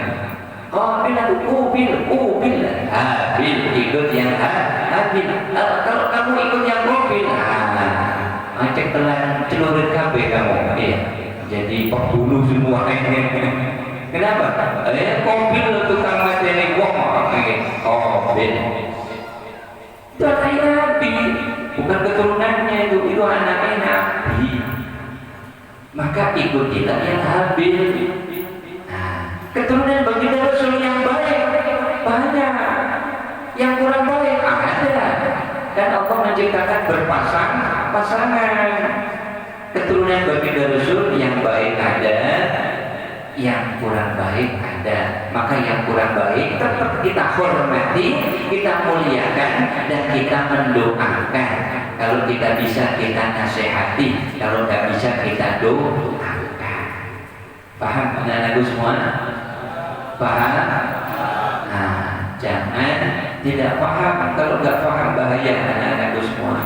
Qabil atau Qabil? Habil, ikut yang Habil. Kalau kamu ikut yang Qabil, cek telan celurit kabeh kamu. Iya. Jadi pembunuh semua ini. Kenapa? Qabil tukang materi wong. Qabil. Itu anaknya Nabi, bukan keturunannya itu anaknya Nabi. Maka ikutilah yang Habil. Keturunan baginda Rasul yang baik banyak, yang kurang baik ada. Dan Allah menciptakan pasangan. Keturunan baginda Rasul yang baik ada, yang kurang baik ada. Maka yang kurang baik tetap kita hormati, kita muliakan, dan kita mendoakan. Kalau kita bisa kita nasihati, kalau nggak bisa kita doakan. Paham anak-anakku semua? Paham? Jangan tidak paham. Kalau nggak paham bahaya anak-anakku semua.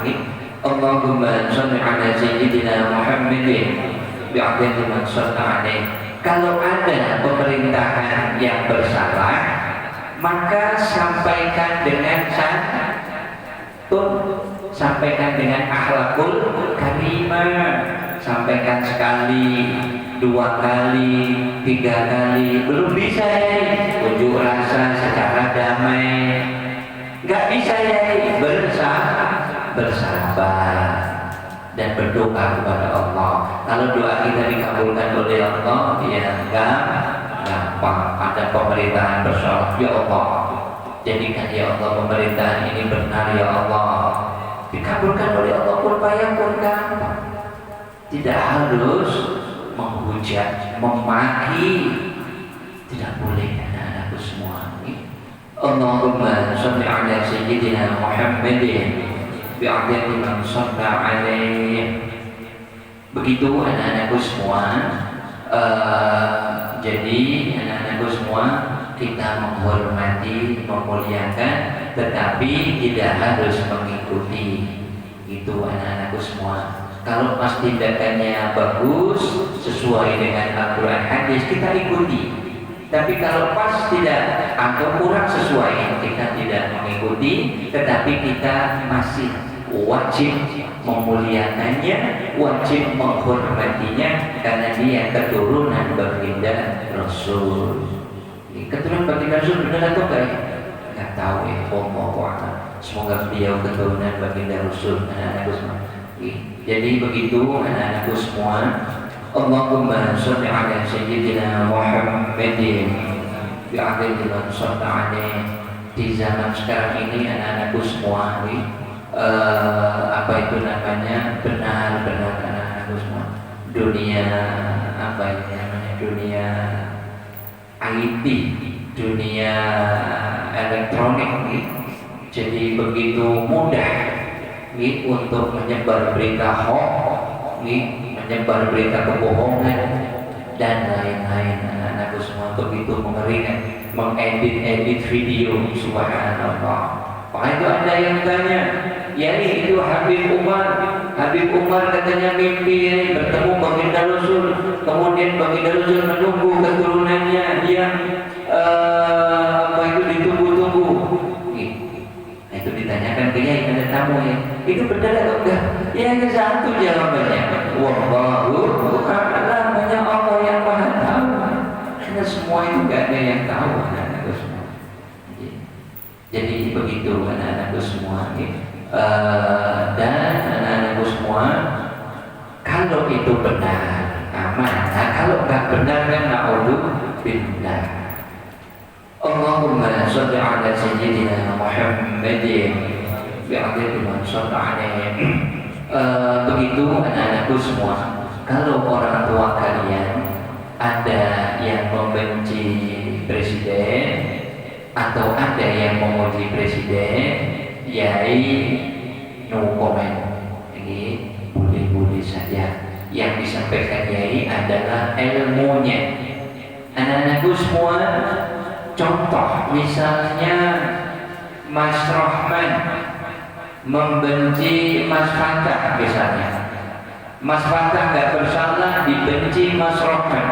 Allahumma sholli ala sayyidina Muhammadin bi'adadi man shalla alaih. Kalau ada pemerintahan yang bersalah, maka sampaikan dengan santun, sampaikan dengan akhlakul karimah, sampaikan sekali, 2 kali, 3 kali, belum bisa ya. Unjuk rasa secara damai, nggak bisa ya. Bersabar dan berdoa kepada Allah. Kalau doa kita dikabulkan oleh Allah, ya gampang. Ada pemerintahan bersolat, ya Allah, jadikan ya Allah pemerintahan ini benar ya Allah, dikabulkan oleh Allah pun gampang. Tidak harus menghujat, memaki, tidak boleh anak-anakku semua. Allahumma sholli ala sayyidina Muhammadin bi'adadi man shalla alaih. Begitu anak-anakku semua. Jadi anak-anakku semua, kita menghormati, memuliakan, tetapi tidak harus mengikuti. Itu anak-anakku semua. Kalau pas tindakannya bagus, sesuai dengan Al-Quran hadis, kita ikuti. Tapi kalau pas tidak atau kurang sesuai, kita tidak mengikuti, tetapi kita masih wajib memuliakannya, wajib menghormatinya, karena dia keturunan baginda Rasul. Keturunan baginda Rasul benar atau enggak? Enggak tahu ya. Semoga beliau keturunan baginda Rasul. Anak-anakku semua. Jadi begitu anak-anakku semua. Allahumma sholli ala sayyidina Muhammadin bi'adadi man shalla alaih. Di zaman sekarang ini anak-anakku semua, apa itu namanya, benar-benar anak-anakku semua, dunia apa ini namanya, dunia IT, dunia elektronik, jadi begitu mudah untuk menyebar berita hoax, menyebar berita kebohongan dan lain-lain. Anak-anakku semua begitu mengerikan, mengedit video, subhanallah. Maka itu ada yang tanya, ya itu Habib Umar katanya mimpi bertemu baginda Rasul, kemudian baginda Rasul menunggu keturunannya yang apa itu ditunggu-tunggu. Nah, itu ditanyakan ke Yai, ada tamu ya, itu benar atau enggak? Ya hanya satu jawabannya, wallahu a'lam, hanya Allah yang maha tahu. Karena semua itu enggak ada yang tahu, anak-anakku semua. Jadi begitu anak-anakku semua. Dan anak-anakku semua, kalau itu benar aman, nah kalau enggak benar kan na'udzubillah. Allahumma sholli ala sayyidina Muhammadin bi'adadi man shalla alaih. Begitu anak-anakku semua, kalau orang tua kalian ada yang membenci presiden atau ada yang memuji presiden, Yai no comment, ini boleh-boleh saja. Yang disampaikan Yai adalah ilmunya. Anak-anakku semua, contoh misalnya Mas Rahman membenci Mas Fatah misalnya, Mas Fatah nggak bersalah dibenci Mas Rahman,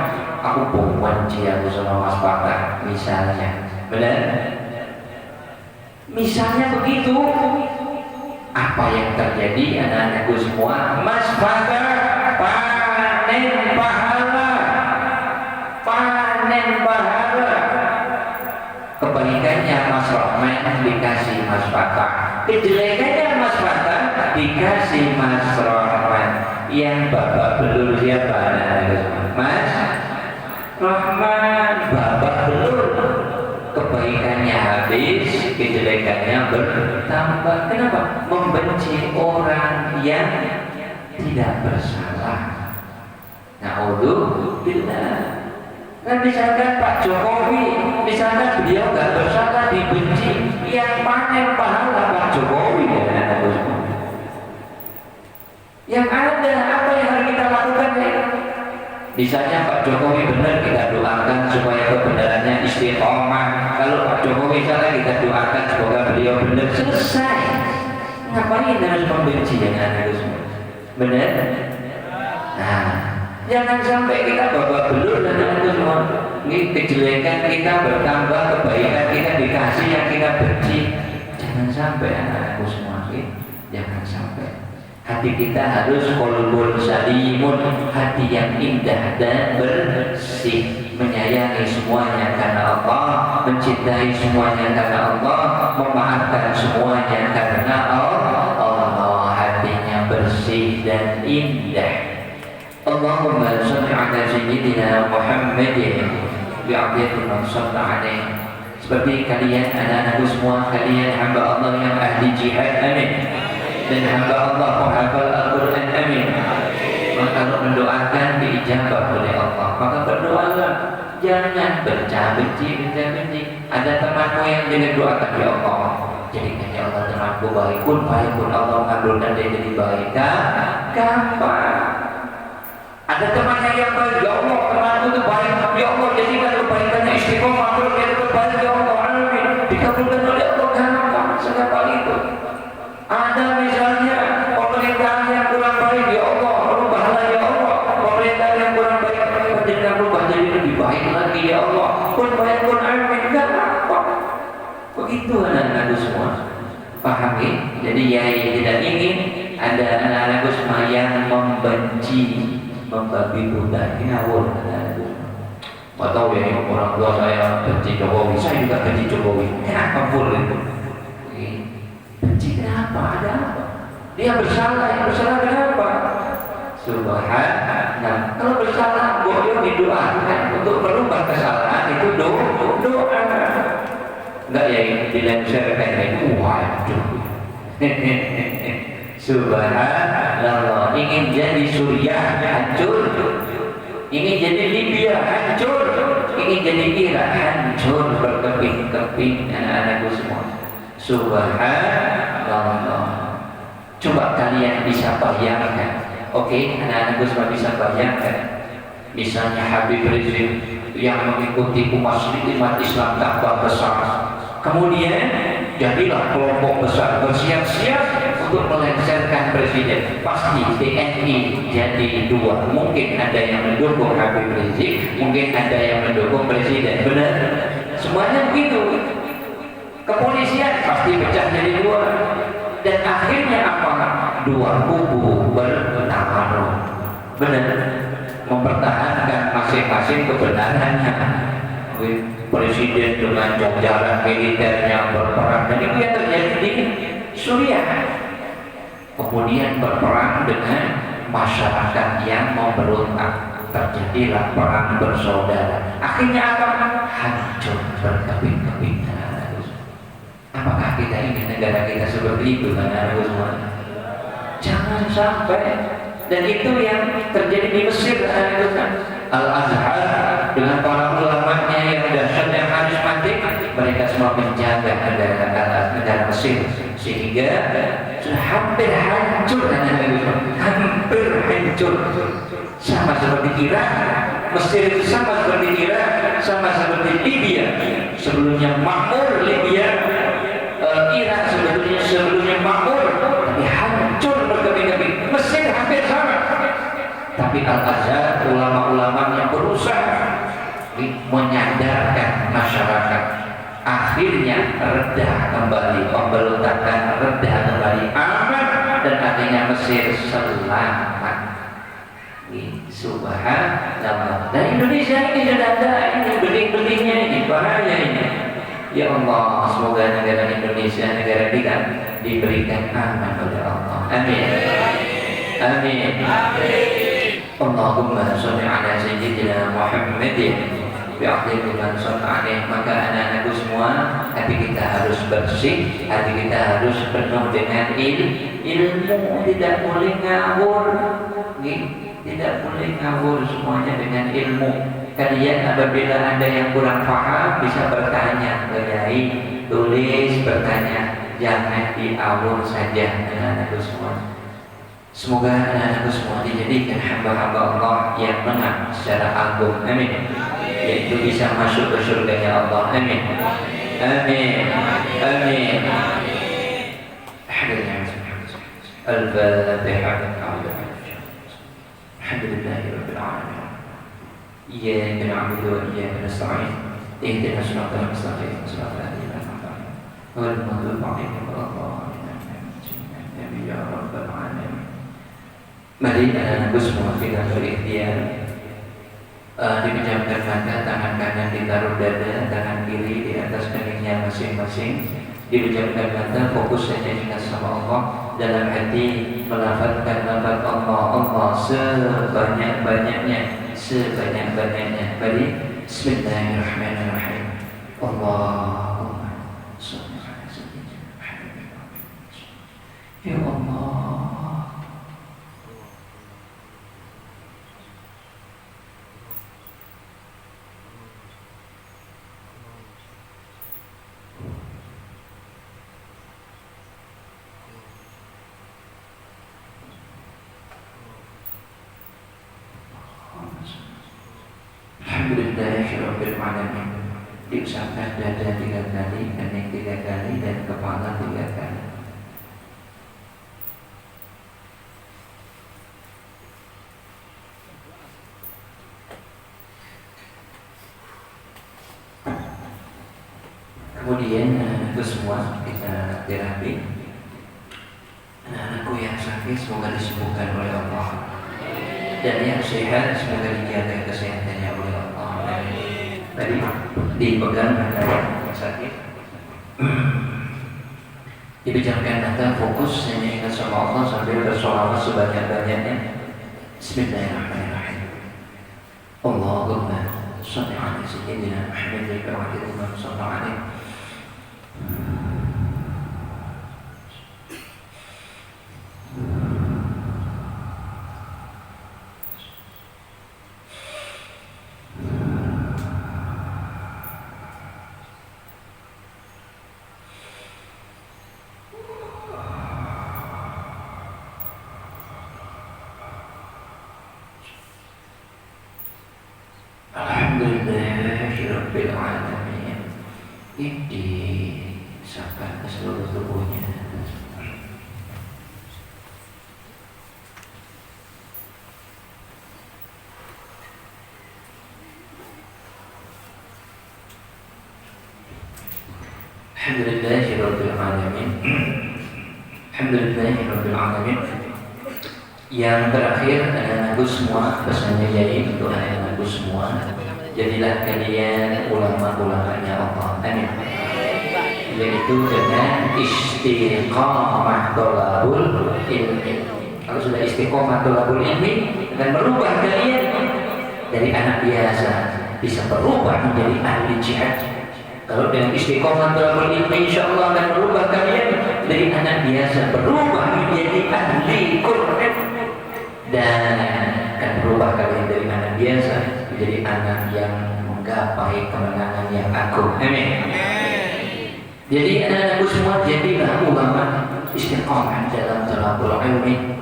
aku benci aku sama Mas Fatah misalnya, benar? Misalnya begitu, apa yang terjadi anak-anakku semua? Mas Fatah panen pahala, kebaikannya Mas Rahman dikasih Mas Fatah, kejelekannya Mas Fatah dikasih Mas Rahman. Yang babak belur siapa? Mas Rahman babak belur, kebaikannya habis, kejelekannya bertambah. Kenapa? Membenci orang yang tidak bersalah. Na'udzubillah. Nah misalkan Pak Jokowi, misalkan beliau nggak bersalah dibenci, yang panen pahala Pak Jokowi ya. Yang ada apa yang harus kita lakukan ya? Misalnya Pak Jokowi benar, kita doakan supaya kebenarannya istiqomah. Kalau Pak Jokowi salah, kita doakan semoga beliau benar. Selesai. Ngapain harus membenci dengan itu semua? Benar? Nah, jangan sampai kita babak belur dan itu semua. Ini kejelekan kita bertambah, kebaikan kita dikasih yang kita benci. Jangan sampai anak-anakku semua, jangan sampai. Hati kita harus qalbun salimun, hati yang indah dan bersih, menyayangi semuanya karena Allah, mencintai semuanya karena Allah, memaafkan semuanya karena Allah, hatinya bersih dan indah. Allahumma shalli ala sayyidina Muhammadin bi'adiyati man shalla alaihi. Seperti kalian anak-anakku semua, kalian hamba Allah yang ahli jihad, amin, dan hamba Allah penghafal Al-Quran, amin. Maka kalau mendoakan diijabah oleh Allah, maka berdoalah, jangan benci. Ada temanmu yang jadi doakan, ya Allah, jadikan ya Allah temanku baik pun Allah mengabulkan dia jadi baik. Gampang. Ada temannya yang baik, ya Allah temanku itu baik, ya Allah jadikan kebaikannya istiqomah terus dia itu baik, ya Allah, amin, dikabulkan oleh Allah. Gampang sekali itu. Ada misalnya pemerintahan yang kurang baik, ya Allah rubahlah ya Allah pemerintahan yang kurang baik, jadikan rubah jadi lebih baik lagi ya Allah, pun baik pun amin. Gampang. Begitu anak-anakku semua, pahami. Jadi Yai tidak ingin ada anak-anakku semua yang membenci, membabi buta, ngawur anak-anakku. Mau tahu ya, orang tua saya benci Jokowi, saya juga benci Jokowi. Kenapa full itu? Benci kenapa? Ada apa? Dia bersalah, yang bersalah kenapa? Subhanallah. Kalau bersalah, boleh didoakan untuk merubah kesalahan itu doa. Enggak ya, dilencerkan itu waduh. Subhanallah. Ingin jadi Suriah hancur, ingin jadi Libya hancur, ingin jadi Irak hancur, berkeping-keping anak-anakku semua. Subhanallah. Coba kalian bisa bayangkan, oke, anak-anakku semua bisa bayangkan, misalnya Habib Rizik yang mengikuti umat Islam Ka'bah besar, kemudian jadilah kelompok besar bersiap-siap untuk melengsarkan presiden. Pasti TNI jadi dua, mungkin ada yang mendukung Habib Rizik, mungkin ada yang mendukung presiden. Benar? Semuanya begitu. Kepolisian pasti pecah jadi dua, dan akhirnya apa? Dua kubu bertaruh. Benar? Mempertahankan masing-masing kebenarannya. Presiden dengan jajaran militernya berperang, dan itu yang terjadi di Suriah. Kemudian berperang dengan masyarakat yang memberontak, terjadilah perang bersaudara. Akhirnya apa? Hancur berkeping-keping. Apakah kita ingin negara kita seperti itu, anak-anakku semua? Jangan sampai. Dan itu yang terjadi di Mesir, Al-Azhar dengan para ulamanya yang dahsyat yang karismatik, mereka semua menjaga negara Mesir, sehingga hampir hancur, hampir hancur. Sama seperti Irak, Mesir itu sama seperti Irak, sama seperti Libya. Sebelumnya makmur Libya, Irak sebelumnya makmur, tapi hancur berkeping-keping. Mesir hampir sama. Tapi Al-Azhar, ulama-ulamanya berusaha menyadarkan masyarakat. Akhirnya reda kembali, pemberontakan reda kembali, aman, dan akhirnya Mesir selamat. Subhanallah. Dan Indonesia ini sudah ada ini benih-benihnya, ini bahaya ini. Ya Allah, semoga negara Indonesia, negara kita diberikan aman oleh Allah. Amin. Amin. Allahumma sholli ala sayyidina Muhammadin bi'adhi man shalla alaihi. Maka anak-anakku semua, hati kita harus bersih, hati kita harus penuh dengan ilmu, tidak boleh ngawur. Tidak boleh ngawur, semuanya dengan ilmu. Kalian apabila ada yang kurang paham bisa bertanya ke Yai, tulis, bertanya, jangan diawur saja anak-anakku semua. Semoga anak-anakku semua dijadikan hamba-hamba Allah yang menang secara agung, amin, yaitu bisa masuk ke surganya Allah, amin, amin, amin. Al-Fatihah. Alhamdulillahi Rabbil Alamin. Iyyaka na'budu wa iyyaka nasta'in. Ihdinas siratal mustaqim, siratal ladzina an'amta 'alaihim ghairil maghdubi 'alaihim waladdallin. Amin ya rabbal alamin. Mari anak-anakku semua kita berikhtiar, dipejamkan mata, tangan kanan ditaruh dada, tangan kiri di atas keningnya masing-masing. Dipejamkan mata, fokus saja ingat sama Allah, dalam hati melafazkan lafaz Allah, Allah sebanyak-banyaknya, sebanyak-banyaknya. Mari Bismillahirrahmanirrahim. Allahumma shalli ala sayyidina Muhammad. Ya Allah, Alhamdulillahirabbil alamin. Diucapkan dada 3 kali, kening 3 kali, dan kepala 3 kali. Kemudian anak-anakku semua kita terapi. Anak-anakku yang sakit semoga disembuhkan oleh Allah, dan yang sehat semoga dijaga kesehatannya oleh Allah. Tadi dipegang anak yang sakit, dipejamkan mata, fokus hanya ingat sama Allah sambil bersolawat sebanyak-banyaknya. Bismillahirrahmanirrahim. Allahumma shalli ala sayyidina Muhammad wa ala alihi wa sahbihi. Alhamdulillahirabbil alamin. Ini sampai ke seluruh tubuhnya. Alhamdulillahirabbil alamin. Alhamdulillahirabbil alamin. Yang terakhir anak-anakku semua, pesannya jadi untuk anak-anakku semua, jadilah kalian ulama-ulamanya Allah. Amin. Yaitu dengan istiqamah thalabul ilmi. Kalau sudah istiqamah thalabul ilmi, akan merubah kalian dari anak biasa bisa berubah menjadi ahli jihad. Kalau dengan istiqamah thalabul ilmi, insyaallah akan merubah kalian dari anak biasa berubah menjadi ahli Quran, dan akan berubah kalian dari anak biasa menjadi anak yang menggapai kemenangan yang agung. Amin. Jadi anak-anakku semua, jadilah ulama istiqamah dalam thalabul ilmi.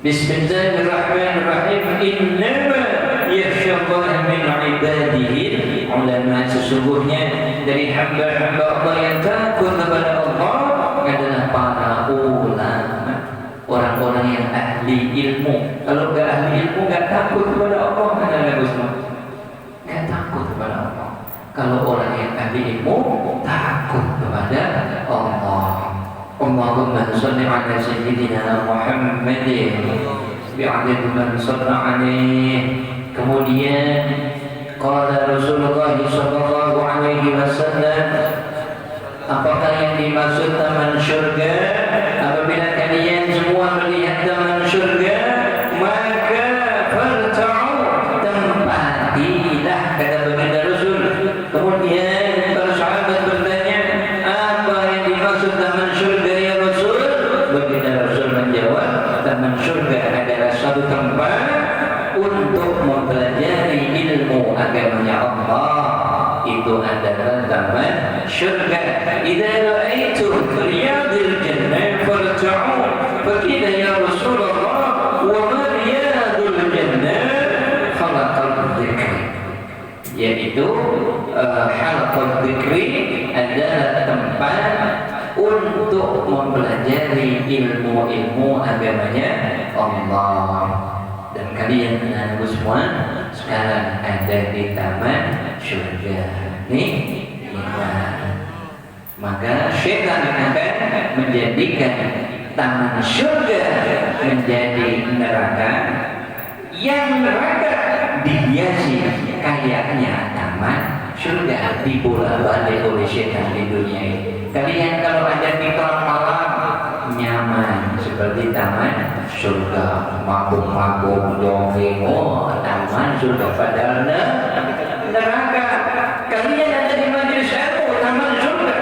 Bismillahirrahmanirrahim. Innama yakhshallaha min ibadihi ulama. Sesungguhnya dari hamba-hamba Allah yang takut kepada Allah adalah para ulama, orang-orang yang ahli ilmu. Kalau nggak ahli ilmu, nggak takut kepada Allah, anak-anakku semua, nggak takut kepada Allah. Kalau orang yang ahli ilmu takut kepada Allah. Allahumma shalli ala sayyidina Muhammadin bi'adad man shalla alaihi. Kemudian qala Rasulullah sallallahu alaihi wasallam, apakah yang dimaksud taman surga? Apabila kalian semua melihat taman surga, maka farta'u, tempatilah, kata baginda Rasul. Kemudian para sahabat bertanya, apa yang dimaksud taman surga ya Rasul? Baginda Rasul menjawab, taman surga adalah suatu tempat untuk mempelajari ilmu agamanya Allah. Itu adalah taman surga. Idza ra'aitum riyadil jannah farta'u. Faqila ya Rasulullah, wa ma riyadul jannah? Halaqal dzikr. Yaitu halaqal dzikri adalah tempat untuk mempelajari ilmu-ilmu agamanya Allah. Dan kalian anak-anakku semua sekarang ada di taman surga. Maka syaitan akan menjadikan taman surga menjadi neraka dibolak-balik oleh syaitan di dunia ini. Kalian kalau ada di kelam malam nyaman seperti taman surga, mabuk-mabuk, jogging, oh taman surga, padahal neraka. Kalian ada di majelis ilmu, taman surga,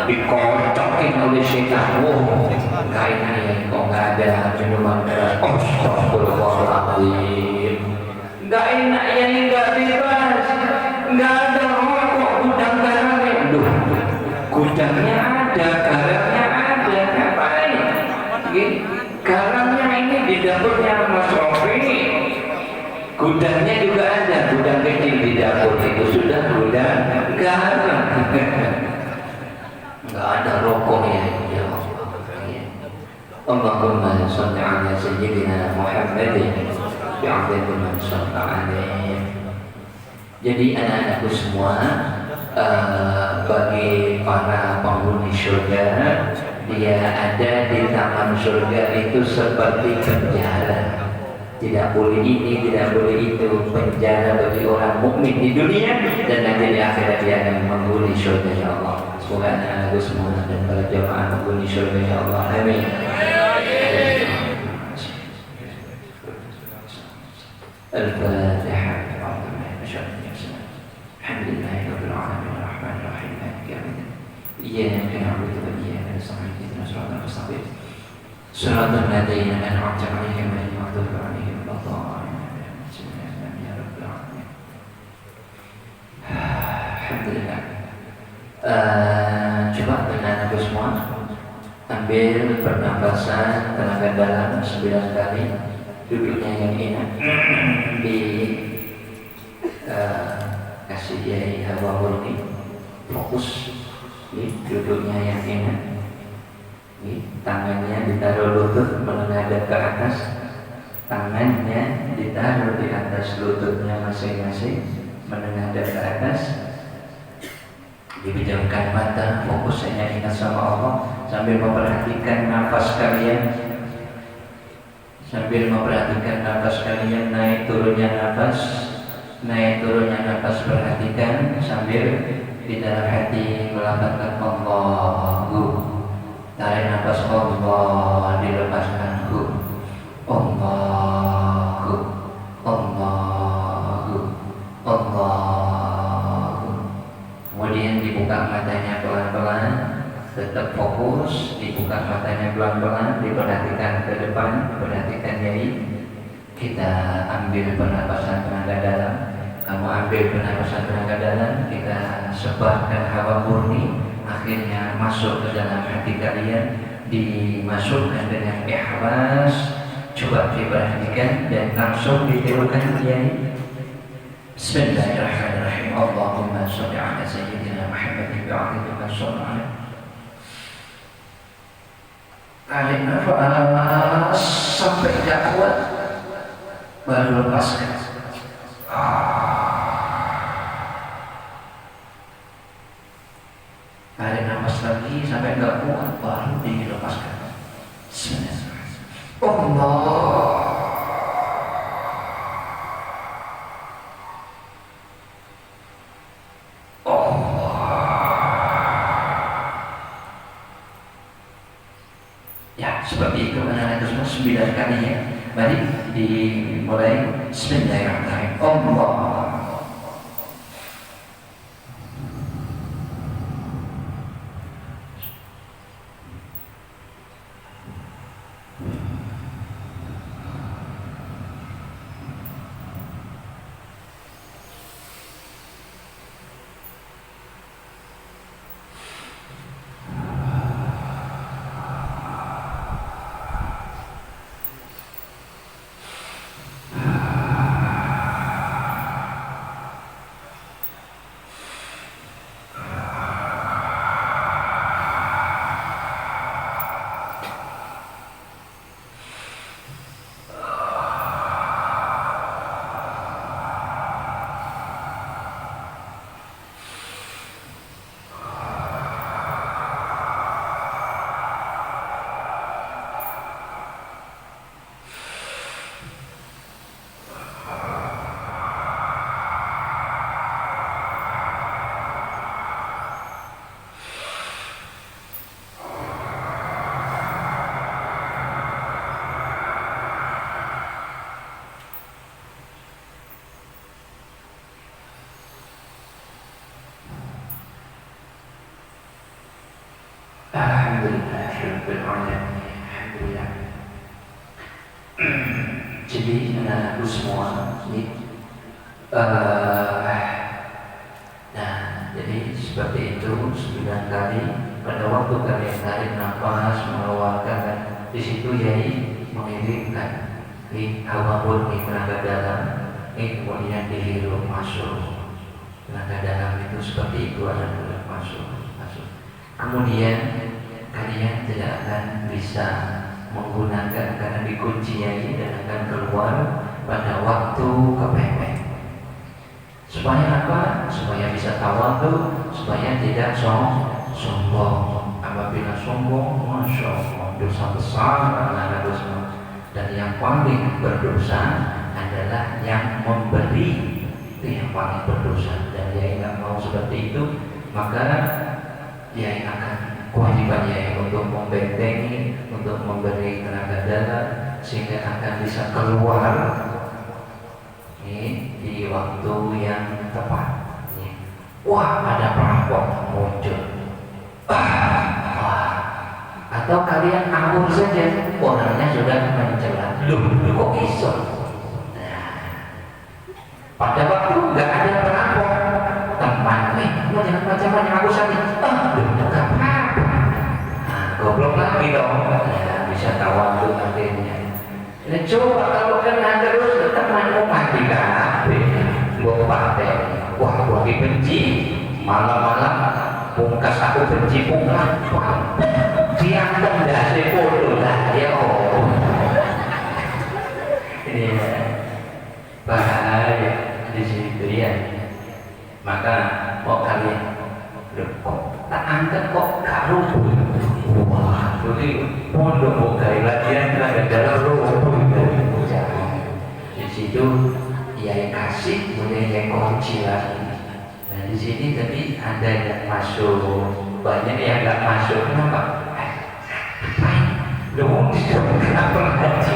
dikocokin oleh syaitan. Oh, gak enak ya, kok gak ada minuman keras. Astagfirullahaladzim. Gak enak ya, gak bebas, gak ada rokok, gudang garamnya. Aduh, gudangnya ada, garamnya ada, ngapain? Garamnya ini di dapurnya Mas Rofi. Gudangnya juga ada, gudang kecil di dapur itu sudah gudang garam. Enggak ada rokoknya, ya Allah. Allahumma shalli ala sayyidina Muhammadin bi'adadi man shalla alaihi. Jadi anak-anakku semua, bagi para penghuni surga, dia ada di taman surga itu seperti penjara. Tidak boleh ini, tidak boleh itu. Penjara bagi orang mukmin di dunia, dan nanti di akhirat dia akan menghuni surga, ya Allah. Semoga anak-anakku semua dan para jemaah menghuni surga, ya Allah. Amin. Al-Fatihah. Alhamdulillahirabbil alamin arrahmanir rahim maliki yaumiddin. Iyyaka na'budu wa iyyaka nasta'in ihdinas siratal mustaqim. Shiratal ladzina an'amta 'alaihim ghairil maghdubi 'alaihim waladdallin. Bismillahirrahmanirrahim ya rabbil alamin. Alhamdulillah. Coba tenaga semua ambil pernapasan tenaga dalam 9 kali. Duduknya yang enak. Di kasih dia hawa murni, fokus. Duduknya yang enak. Tangannya ditaruh lutut menghadap ke atas. Tangannya ditaruh di atas lututnya masing-masing menghadap ke atas. Dipejamkan mata, fokus hanya ingat sama Allah sambil memperhatikan nafas kalian. Sambil memperhatikan nafas kalian, naik turunnya nafas, naik turunnya nafas, perhatikan sambil di dalam hati melafazkan Allahu. Tarik nafas Allah, dilepaskan Hu. Allahu, Allahu, Allahu. Kemudian dibuka matanya pelan-pelan, tetap fokus, dibuka matanya pelan-pelan, diperhatikan ke depan, diperhatikan Yai. Kita ambil pernapasan tenaga dalam. Kamu ambil pernapasan tenaga dalam, kita sebarkan hawa murni, akhirnya masuk ke dalam hati kalian, dimasukkan dengan ikhlas. Coba diperhatikan dan langsung ditirukan Yai. Bismillahirrahmanirrahim. Allahumma shalli ala sayyidina Muhammadin bi'adadi man shalla alaihi. Tarik nafas sampai tidak kuat, baru lepaskan. Tarik nafas lagi sampai tidak kuat, baru dilepaskan. Allah. Seperti itu anak-anak semua 9 kali ya. Mari dimulai. Bismillahirrahmanirrahim. Allah. Alhamdulillah, alhamdulillah. Jadi anak-anakku semua ini, nah jadi seperti itu 9 kali pada waktu kalian tarik nafas mengeluarkan, di situ Yai mengirimkan di hawa murni tenaga dalam, kemudian dihirup masuk tenaga dalam itu seperti itu, ada masuk. Kemudian kalian tidak akan bisa menggunakan karena dikunci Yai dan akan keluar pada waktu kepepet. Supaya apa? Supaya bisa tawadhu, supaya tidak sombong. Apabila sombong, masya Allah, dosa besar adalah dosa. Dan yang paling berdosa adalah yang memberi, itu yang paling berdosa. Dan Yai nggak mau seperti itu, maka Yai akan kewajiban Yai untuk membentengi, untuk memberi tenaga dalam sehingga akan bisa keluar di waktu yang tepat. Wah, ada perampok muncul. Atau kalian kabur saja, orangnya sudah mencelat. Loh, kok iso? Pada waktu nggak ada perampok, teman, mau jangan macam-macam aku sakit. Nggak apa-apa. Goblok lagi dong. Bisa tawan tuh akhirnya. Nah, coba kalau kena terus temanmu mati kabeh. Mbok paten. Wah, aku lagi benci. Malam-malam pungkas aku benci pungkas. Diantem dasi foto lah ya. Ini bahaya di situ ya. Maka mau kalian kok tak angkat kok karubu. Wah, jadi pondok bukai latihan tenaga dalam rubuh. Di situ Yai kasih, kemudian Yai kunci lagi. Nah di sini tadi ada yang masuk, banyak yang nggak masuk. Kenapa? Loh, kenapa ngaji?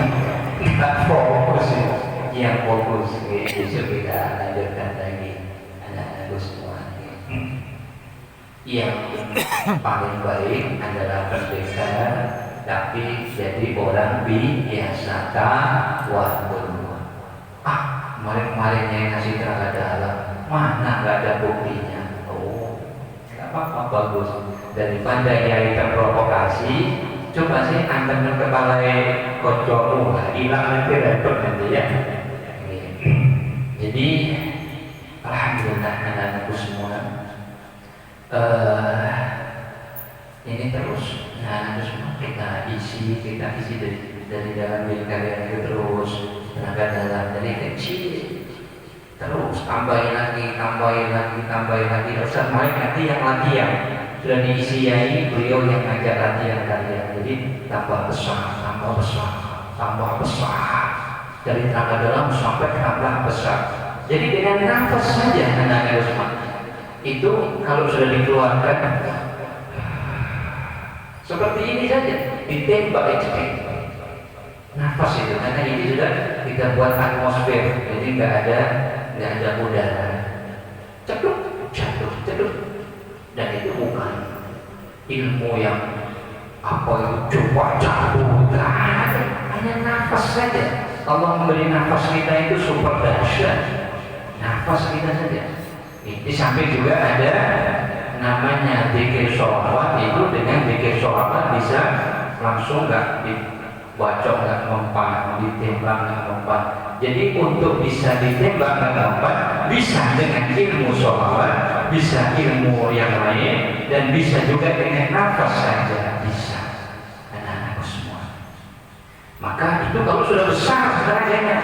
Nggak fokus. Yang fokus besok kita lanjutkan lagi. Anak-anakku semua. Yang paling baik adalah pendekar, tapi jadi orang biasa tawadhu. Kemarin-kemarin yang ngasih tenaga dalam, mana nggak ada buktinya. Nggak apa-apa, bagus. Daripada Yai terprovokasi, coba sih angkat kepala kocok, hilang nanti repot nanti ya. Jadi alhamdulillah anak-anakku semua. Ini terus, semua kita isi dari dalam diri kalian itu terus tenaga dalam dari kecil terus tambahin lagi. Ustaz Malik nanti yang latihan sudah diisi Yai, beliau yang ngajak latihan kalian. Jadi tambah besar dari tenaga dalam sampai tambah besar. Jadi dengan nafas saja anak-anak semua itu kalau sudah dikeluarkan seperti ini saja, ditembak aja nafas itu, karena ini sudah kita buat atmosfer, jadi nggak ada udara, ceduk, dan itu bukan ilmu yang apa itu coba cabut, hanya nafas saja. Allah memberi nafas kita itu super dahsyat, nafas kita saja. Di samping juga ada namanya zikir sholawat, itu dengan zikir sholawat bisa langsung nggak dibacok, nggak mempan, ditembak nggak mempan. Jadi untuk bisa ditembak nggak mempan bisa dengan ilmu sholawat, bisa ilmu yang lain, dan bisa juga dengan nafas saja bisa. Anak-anakku semua. Maka itu kalau sudah besar tenaganya,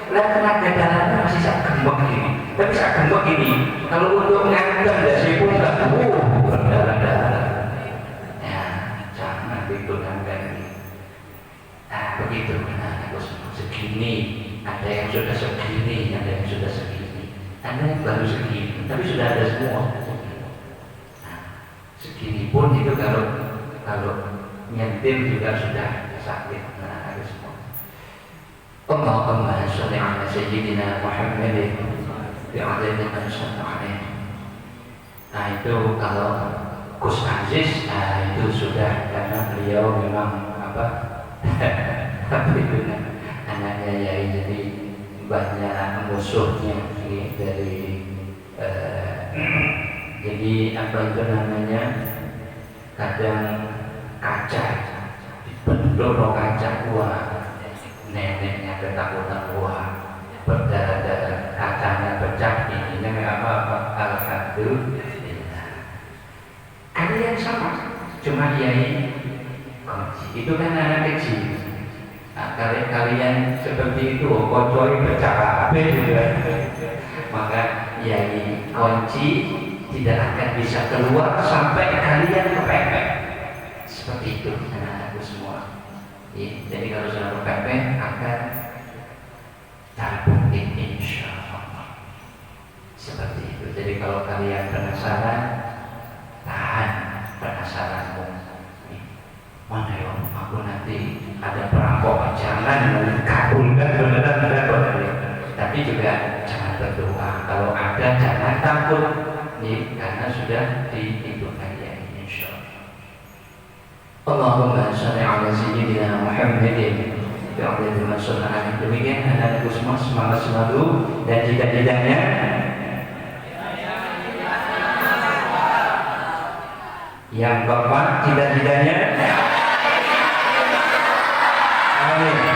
tenaga dalamnya masih saya gembok ini. Tapi saya gembok ini, kalau untuk ngangkat dasi pun nggak berdarah-darah. Ya, jangan digunakan ini. Nah, begitu anak-anakku semua. Segini, ada yang sudah segini, ada yang sudah segini, ada yang baru segini, tapi sudah ada semua. Nah, segini pun itu kalau nyentil juga sudah sakit. Nah, harus semua. Allahumma sholli ala sayyidina Muhammadin bi'adadin ansallallahu alaihi. Nah itu kalau Gus Aziz, nah itu sudah karena beliau memang apa itu anaknya Yai, jadi banyak musuhnya dari jadi apa itu namanya, kadang kaca pendorong kaca, wah neneknya ketakutan, wah berdarah-darah kacanya pecah, ini apa alhamdulillah. Kalian sama, cuma Yai kunci itu kan anak kecil. Nah, kalian seperti itu, kocoi pecah apa juga, maka Yai kunci tidak akan bisa keluar sampai kalian kepepet. Seperti itu anak-anakku semua. Jadi kalau sudah kepepet akan terbukti insya Allah. Seperti itu. Jadi kalau kalian penasaran, tahan penasaranmu. Mana ya, aku nanti ada perampok, jangan kabulkan beneran. Tapi juga jangan berdoa. Kalau ada jangan takut. Karena sudah dihitungkan ya, insyaallah. Allahumma shalli ala sayyidina Muhammadin wa ala alihi. Demikian anak-anakku semua, semangat selalu dan cita-citanya yang Bapak cita-citanya. Amin.